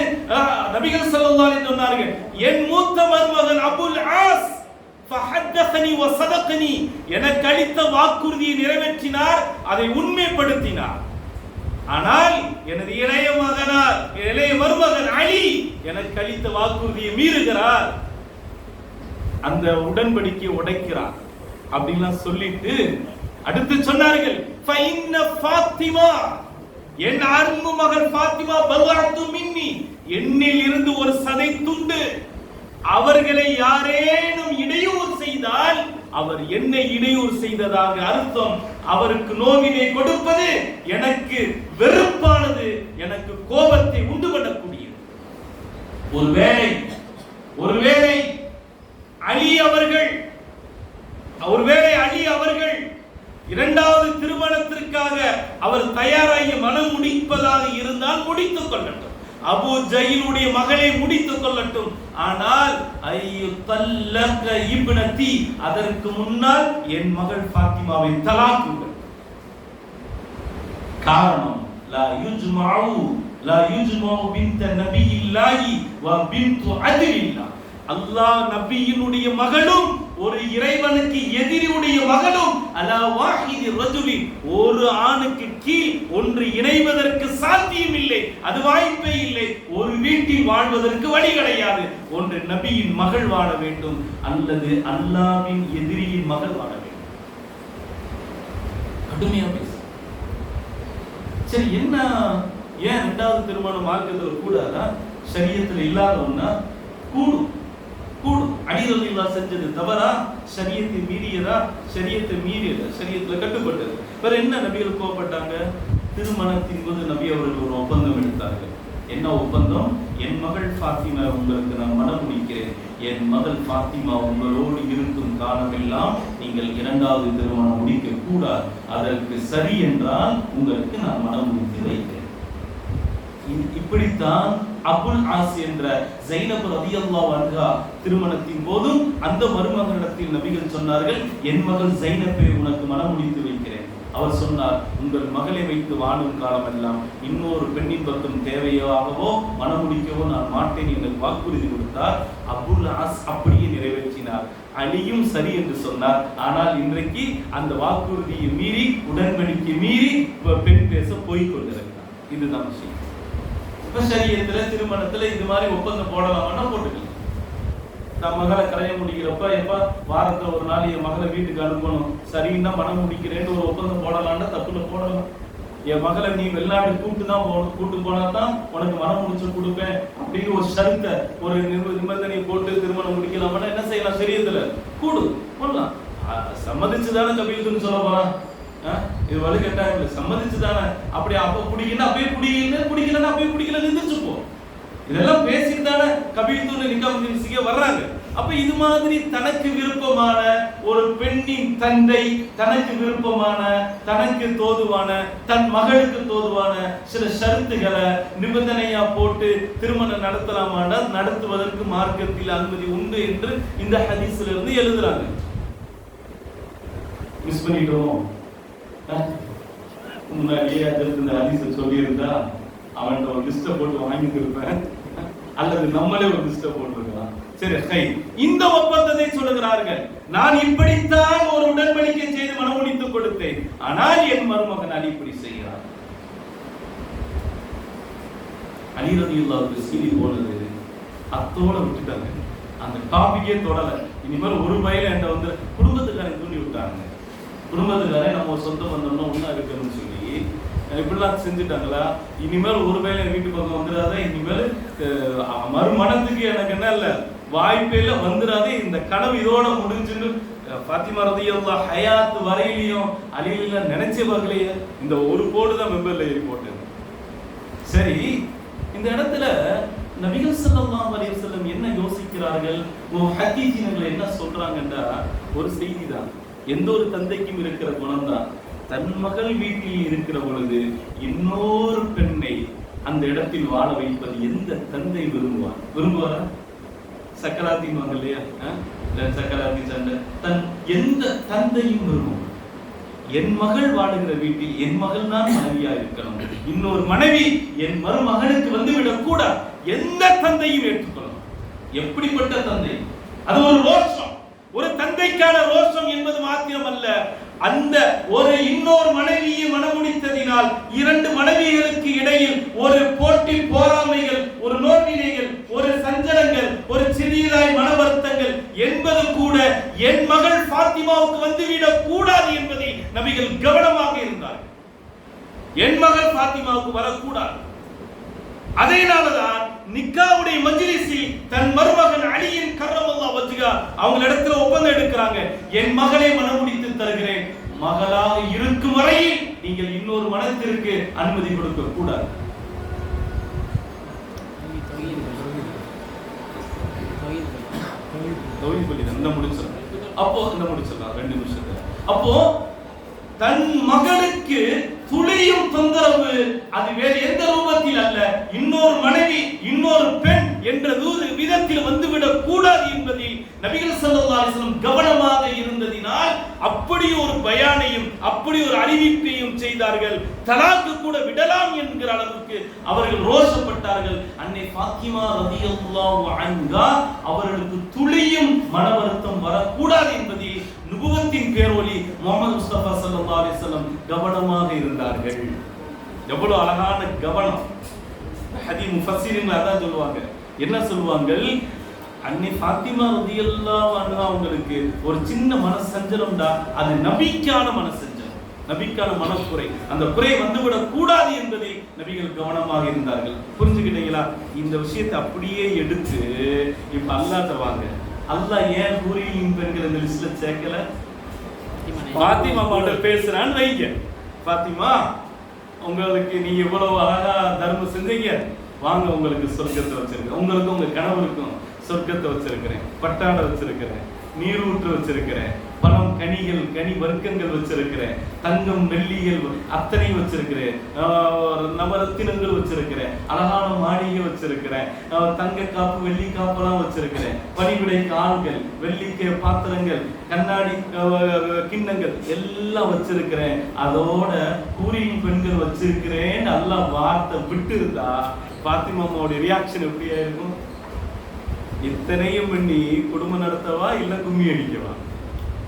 A: நபிகள் ஸல்லல்லாஹு அலைஹி சொன்னார்கள், என் மூத்த மருமகன் அபுல் ஆஸ் ஃபஹத்தஸனி வ ஸதகனி, எனக்கு அளித்த வாக்குறுதியை நிறைவேற்றினார், அதை உண்மைப்படுத்தினார். ஆனால் எனது இளைய மகனார், இளைய மருமகன் அலி எனக்கு அளித்த வாக்குறுதியை மீறுகிறார், அந்த உடன்படிக்கையை உடைக்கிறார் அப்படின்லாம் சொல்லிட்டு அடுத்து சொன்னார்கள் ஃபைன்ன ஃபாத்திமா, என் அன்பு மகள் ஃபாத்திமா பல்அத்து மின்னி, என்னில் இருந்து ஒரு சதை துண்டு. அவர்களை யாரேனும் இடையூறு செய்தால் அவர் என்னை இடையூறு செய்ததாக அர்த்தம். அவருக்கு நோவினை கொடுப்பது எனக்கு வெறுப்பானது, எனக்கு கோபத்தை உண்டு பண்ணக்கூடியது. ஒருவேளை அலி அவர்கள் இரண்டாவது திருமணத்திற்காக அவர் தயாராகி மனம் முடிப்பதாக இருந்தால் முடித்துக் கொள்ளட்டும். அபூ ஜஹிலுடைய மகளை முடித்துக் கொள்ளட்டும். ஆனால் ஐயுத்தல்லக இப்னதி, அதற்கு முன்னால் என் மகள் ஃபாத்திமாவை தலாக்குங்கள். காரணம் லா யுஜ்மஉ பின்த நபியில்லாஹி வ பின்து அத்லில்லாஹ். அல்லாஹ் நபியினுடைய மகளும் ஒரு இறைவனுக்கு எதிரியுடைய மகளும் அலா வாஹிதி ரஜுலி, ஒரு ஆணுக்கு கீழ் ஒன்று இணைவதற்கு சாத்தியம் இல்லை, அது வாய்ப்பே இல்லை. ஒரு வீட்டில் வாழ்வதற்கு வழி கிடையாது. ஒன்று நபியின் மகள் வாழ வேண்டும், அல்லது அல்லாஹ்வின் எதிரியின் மகள் வாழ வேண்டும். கடுமையா பேசு. சரி, என்ன ஏன் இரண்டாவது திருமணம் மார்க்கத்துல கூடாதா? ஷரியத்துல இல்லாத ஒண்ணா? கூடும். அலி ரலியல்லாஹு செஞ்சது தவறா? ஷரியத்தை மீறியதா? ஷரியத்தை மீறியது, ஷரியத்துல கட்டுப்பட்டது. வேற என்ன நபிகள் கோபப்பட்டாங்க? திருமணத்தின் போது நபி அவர்கள் ஒரு ஒப்பந்தம் எடுத்தார்கள். என்ன ஒப்பந்தம்? என் மகள் ஃபாத்திமா உங்களுக்கு நான் மனம் முடிக்கிறேன், என் மகள் ஃபாத்திமா உங்களோடு இருக்கும் காலமெல்லாம் நீங்கள் இரண்டாவது திருமணம் முடிக்க கூடாது, அதற்கு சரி என்றால் உங்களுக்கு நான் மனம் முடித்து வைக்கிறேன். இப்படித்தான் அபுல் ஆஸ் என்ற ஸைனப் ரலியல்லாஹு அன்ஹா திருமணத்தின் போதும் அந்த மருமகனிடத்தில் நபிகள் சொன்னார்கள், என் மகள் ஸைனப்பை உனக்கு மனம் முடித்து வைக்கிறேன். அவர் சொன்னார், உங்கள் மகளை வைத்து வாழும் காலமெல்லாம் இன்னொரு பெண்ணின் பக்கம் தேவையாகவோ மனம் முடிக்கவோ நான் மாட்டேன் என்று வாக்குறுதி கொடுத்தார். அபுல் ஆஸ் அப்படியே நிறைவேற்றினார். அலியும் சரி என்று சொன்னார். ஆனால் இன்றைக்கு அந்த வாக்குறுதியை மீறி, உடன்படிக்கை மீறி பெண் பேச போய் கொண்டிருக்கிறார். இதுதான் விஷயம். ஷரியத்துல திருமணத்துல இது மாதிரி ஒப்பந்தம் போடலாம்னா போட்டுக்கலாம். நான் மகளை கல்யாணம் முடிக்கிறப்ப எப்ப வாரத்துல ஒரு நாள் என் மகளை வீட்டுக்கு அனுப்பணும், சரின்னா மனம் முடிக்கிறேன்னு ஒரு ஒப்பந்தம் போடலாம்னா தப்புல போடலாம். என் மகளை நீ வெளிநாடு கூட்டு போனா தான் உனக்கு மனம் முடிச்சு கொடுப்பேன் அப்படின்னு ஒரு ஷரத்தை, ஒரு நிபந்தனையை போட்டு திருமணம் முடிக்கலாம்னா என்ன செய்யலாம்? ஷரியத்துல போடலாம். சம்மதிச்சுதானே கபீல்துன்னு சொல்ல போறான். இது வலு கட்டாயம் சம்மதிச்சுதானே. அப்படி அப்ப பிடிக்கல அப்பயே பிடிக்கலன்னா அப்பயே பிடிக்கல நின்றுச்சுப்போ. இதெல்லாம் பேசிட்டு தானே கபீல்துன்னு நிக்காம வர்றாங்க. அப்ப இது மாதிரி தனக்கு விருப்பமான ஒரு பெண்ணின் தந்தை, தனக்கு விருப்பமான, தனக்கு தோதுவான, தன் மகளுக்கு தோதுவான சில ஷரத்துகளை நிபந்தனையா போட்டு திருமணம் நடத்தலாமானா நடத்துவதற்கு மார்க்கத்தில் அனுமதி உண்டு என்று இந்த ஹதீஸ்ல இருந்து எழுதுறாங்க. மிஸ் பண்ணிட்டோம். முன்னாடியே அதற்கு இந்த ஹதீஸை சொல்லியிருந்தா அவன் ஒரு லிஸ்ட போட்டு வாங்கிட்டு இருப்பேன், அல்லது நம்மளே ஒரு லிஸ்ட போட்டிருக்கலாம். சரி, இந்த ஒப்பந்தத்தை சொல்லுகிறார்கள். நான் இப்படித்தான் ஒரு உடன்படிக்கை செய்து மனம் முடித்துக் கொடுத்தேன், ஆனால் என் மருமகன் அலி இப்படி செய்கிறார். அலி ரலியல்லாஹு சீனி போனது அத்தோட விட்டுட்டாங்க. அந்த டாபிக்கே தொடல. இனிமேல் ஒரு பயில என்ற வந்து குடும்பத்துக்காரன் தூண்டி விட்டாங்க. குடும்பத்துக்காரே நம்ம ஒரு சொந்த பந்தம்னா ஒண்ணா இருக்கணும்னு சொல்லி இப்படிலாம் செஞ்சுட்டாங்களா? இனிமேல் ஒரு வேளை வீட்டு பக்கம் வந்துடாத, இனிமேல் மறுமணத்துக்கு எனக்கு என்ன இல்ல வாய்ப்பேல வந்துடாத, இந்த கனவு இதோட முடிஞ்சுன்னு ஃபாத்திமா ரலியல்லாஹு ஹயாத் வரையிலையும் அலியில நினைச்சே பார்க்கலையே. இந்த ஒரு போடு தான் மெம்பர்ல ஏறி போட்டது. சரி, இந்த இடத்துல நபிகள் ஸல்லல்லாஹு அலைஹி வஸல்லம் என்ன யோசிக்கிறார்கள்? முஹத்திஸீன்கள் என்ன சொல்றாங்கன்னா, ஒரு செய்தி தான். எந்த ஒரு தந்தைக்கும் இருக்கிற குணம் தான். தன் மகள் வீட்டில் இருக்கிற பொழுது இன்னொரு பெண்ணை அந்த இடத்தில் வாழ வைப்பது எந்த தந்தை விரும்புவாரா? சக்கராத்தின் வாங்க இல்லையா, சக்கராத்தி சண்டை. தன் எந்த தந்தையும் விரும்பும். என் மகள் வாழுகிற வீட்டில் என் மகள் தான் மனைவியா இருக்கணும், இன்னொரு மனைவி என் மருமகனுக்கு வந்துவிடக் கூடாது. எந்த தந்தையும் ஏற்றுக்கொள்ளணும். எப்படிப்பட்ட தந்தை? அது ஒரு ரோஷம். ஒரு தந்தைக்கான ரோஷம் என்பது மாத்திரம் அல்ல, அந்த ஒரு இன்னொரு மனைவியை மனமுடித்ததினால் இரண்டு மனைவிகளுக்கு இடையில் ஒரு போட்டி போராமைகள், ஒரு நோவினைகள், ஒரு சஞ்சலங்கள், ஒரு சிறியதாய் மனவருத்தங்கள் என்பது கூட என் மகள் ஃபாத்திமாவுக்கு வந்துவிடக் கூடாது என்பதை நபிகள் கவனமாக இருந்தார்கள். என் மகள் ஃபாத்திமாவுக்கு வரக்கூடாது. அதேனாலதான் நிக்காவுடைய மஜ்லிஸில் தன் மருமகன் அலியின் கர்ரமல்லாஹு வஜ்ஹா அவங்க இடத்துல ஒப்பந்தம் எடுக்கிறாங்க. என் மகளை மணமுடித்து தருகிறேன், மகளாக இருக்கும் வரையில் நீங்கள் இன்னொரு மனத்திற்கு அனுமதி கொடுக்க கூடாது. அப்போ இந்த முடிச்சிடலாம் 2 நிமிஷத்துல. அப்போ தன் மகளுக்கு துளியும் தொந்தரவு அது வேறு எந்த ரூபத்தில் அல்ல, இன்னொரு மனைவி இன்னொரு பெண் என்ற விதத்தில் வந்துவிடக் கூடாது என்பதில் நபிகள் ஸல்லல்லாஹு அலைஹி வஸல்லம் கவனமாக இருந்ததினால் அப்படி ஒரு பயானையும் அப்படி ஒரு அறிவிப்பையும் செய்தார்கள். தலாக்கு கூட விடலாம் என்கிற அளவுக்கு அவர்கள் ரோஷப்பட்டார்கள். அன்னை ஃபாத்திமா ரலியல்லாஹு அன்ஹா அவர்களுக்கு துளியும் மன வருத்தம் வரக்கூடாது என்பதில் நுபுவத்தின் பேரொளி முஹம்மது முஸ்தபா ஸல்லல்லாஹு அலைஹி வஸல்லம் கவனமாக இருந்தார்கள். எவ்வளவு அழகான கவனம்! ஹதீஸ் முஃபஸ்ஸிரீன்கள் அதான் சொல்லுவாங்க. என்ன சொல்லுவாங்க? அன்னை ஃபாத்திமா ரலியல்லாஹு அன்ஹா அவங்களுக்கு ஒரு சின்ன மனசஞ்சலம்டா, அது நபிக்கான மனசஞ்சலம், நபிக்கான மனக்குறை. அந்த குறை வந்துவிடக் கூடாது என்பதை நபிகள் கவனமாக இருந்தார்கள். புரிஞ்சுக்கிட்டீங்களா? இந்த விஷயத்தை அப்படியே எடுத்து இப்ப அல்லாஹ்ட்ட வாங்க. அல்லாஹ் ஏன் ஹூரியின் பெண்கள் இந்த லிஸ்ட்ல சேர்க்கல? ஃபாத்திமா கிட்ட பேசுறான்னு வைங்க. ஃபாத்திமா, உங்களுக்கு நீ எவ்வளவு அழகா தர்மம் செஞ்சீங்க, வாங்க உங்களுக்கு சொர்க்கத்தை வச்சிருக்கேன், உங்களுக்கு உங்க கணவருக்கும் சொர்க்கத்தை வச்சிருக்கிறேன், பட்டாடை வச்சிருக்கிறேன், நீரூற்று வச்சிருக்கிறேன், பழம் கனிகள் கனி வர்க்கங்கள் வச்சிருக்கிறேன், தங்கம் வெள்ளிகள் அத்தனை வச்சிருக்கிறேன், நவரத்தினங்கள் வச்சிருக்கிறேன், அழகான மாளிகை வச்சிருக்கிறேன், தங்க காப்பு வெள்ளி காப்பெல்லாம் வச்சிருக்கிறேன், பணிவிடை கால்கள், வெள்ளிக்க பாத்திரங்கள், கண்ணாடி கிண்ணங்கள் எல்லாம் வச்சிருக்கிறேன், அதோட கூறியின் பெண்கள் வச்சிருக்கிறேன். அல்லாஹ் வார்த்தை விட்டு இருந்தா ஃபாத்திமாவோட ரியாக்ஷன் எப்படியா இருக்கும்? இத்தனையும் பண்ணி குடும்பம் நடத்தவா இல்ல கும்மி அடிக்கவா?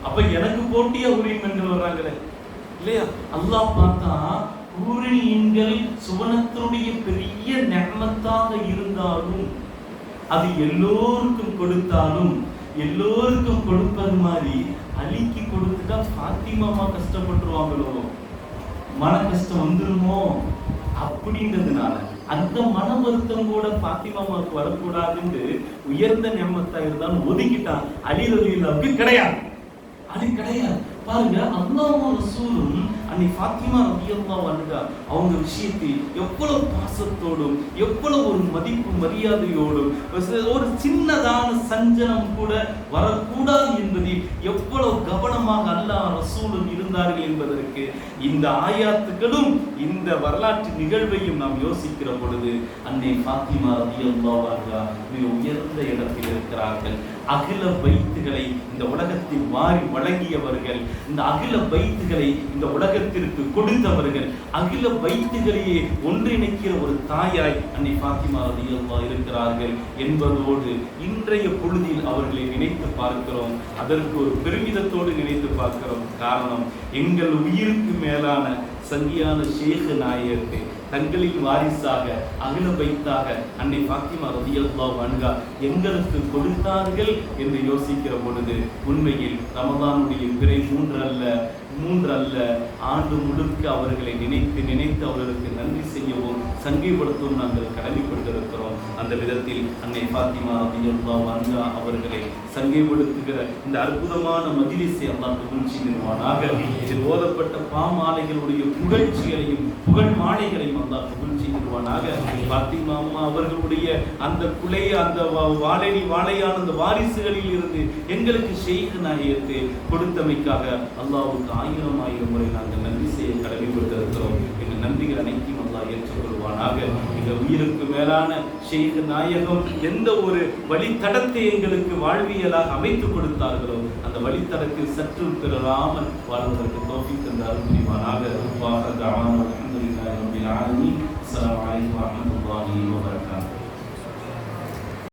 A: அப்ப எனக்கு போட்டியா ஊரின் பெண்கள் வர்றாங்களே இல்லையா? அல்லாஹ் பார்த்தா ஊரின்கள் சுவனத்தினுடைய பெரிய நிஅமத்தாக இருந்தாலும் அது எல்லோருக்கும் கொடுத்தாலும் எல்லோருக்கும் கொடுப்பது மாதிரி அலிக்கு கொடுத்துட்டா ஃபாத்திமாமா கஷ்டப்பட்டுருவாங்களோ, மன கஷ்டம் வந்துருமோ அப்படின்றதுனால அந்த மன வருத்தம் கூட ஃபாத்திமாவுக்கு வரக்கூடாதுன்னு உயர்ந்த நியமத்தா இருந்தாலும் ஒதுக்கிட்டான். அலி ரலியல்லாஹு கிடையாது, அது கிடையாது. பாருங்க, அல்லாஹ்வும் ரசூலும் அன்னை ஃபாத்திமா ரலியல்லாஹு அன்ஹா அவங்க விஷயத்தை எவ்வளவு பாசத்தோடும் எவ்வளவு ஒரு மதிப்பு மரியாதையோடும் ஒரு சின்னதான சஞ்சலம் கூட வரக்கூடாது என்பதில் எவ்வளவு கவனமாக அல்லாஹ் ரசூலும் இருந்தார்கள் என்பதற்கு இந்த ஆயாத்துகளும் இந்த வரலாற்று நிகழ்வையும் நாம் யோசிக்கிற பொழுது அன்னை ஃபாத்திமா ரலியல்லாஹு அன்ஹா மிக உயர்ந்த இடத்தில் இருக்கிறார்கள். அகில பைத்துகளை இந்த உலகத்தில் வாரி வழங்கியவர்கள், இந்த அகில பைத்துகளை இந்த உலகத்திற்கு கொடுத்தவர்கள், அகில பைத்துகளையே ஒன்றிணைக்கிற ஒரு தாயாய் அன்னை ஃபாத்திமா ரலியல்லாஹு இருக்கிறார்கள் என்பதோடு இன்றைய பொழுதில் அவர்களை நினைத்து பார்க்கிறோம். அதற்கு ஒரு பெருமிதத்தோடு நினைத்து பார்க்கிறோம். காரணம், எங்கள் உயிருக்கு மேலான சங்கியான ஷேக் நாயகத்தை தங்களின் வாரிசாக அகில பைத்தாக அன்னை ஃபாத்திமா ரலியல்லாஹு அன்ஹா எங்களுக்கு கொடுத்தார்கள் என்று யோசிக்கிற பொழுது உண்மையில் ரமதானுடைய பிறை 3 அல்ல ஆண்டு முழுக்க அவர்களை நினைத்து அவர்களுக்கு நன்றி செய்யவும் சங்கைப்படுத்தவும் நாங்கள் கடமைப்பட்டிருக்கிறோம். அந்த விதத்தில் அன்னை ஃபாத்திமா ரலியல்லாஹு அன்ஹா அவர்களை சங்கைப்படுத்துகிற இந்த அற்புதமான மஜ்லிஸை அல்லாஹ் கபூல் செய்வானாக. இதில் ஓதப்பட்ட பாமாலைகளுடைய புகழ்ச்சிகளையும் புகழ் மாலைகளையும் அல்லாஹ் கபூல் செய்வானாக. ஃபாத்திமா அம்மா அவர்களுடைய அந்த குலை அந்த வாழையான அந்த வாரிசுகளில் இருந்து எங்களுக்கு ஷேக் நாயகத்தை கொடுத்தமைக்காக அல்லாஹ்வுக்கு 1000 முறை நாங்கள் நன்றி செய்ய கடமைப்பட்டிருக்கிறோம். எங்கள் நன்றிகள் அனைத்தையும் அல்லாஹ் ஏற்றுக்கொள்வானாக. எங்கள் உயிருக்கு மேலான ஷேக் நாயகம் எந்த ஒரு வழித்தடத்தை எங்களுக்கு வாழ்வியலாக அமைத்துக் கொடுத்தார்களோ அந்த வழித்தடத்தில் சற்று பெறாமல் வாழ்வதற்கு தௌஃபீக் தந்து அருள் புரிவானாக. அஸ்ஸலாமு அலைக்கும் வரஹ்மத்துல்லாஹி வபரகாத்துஹு.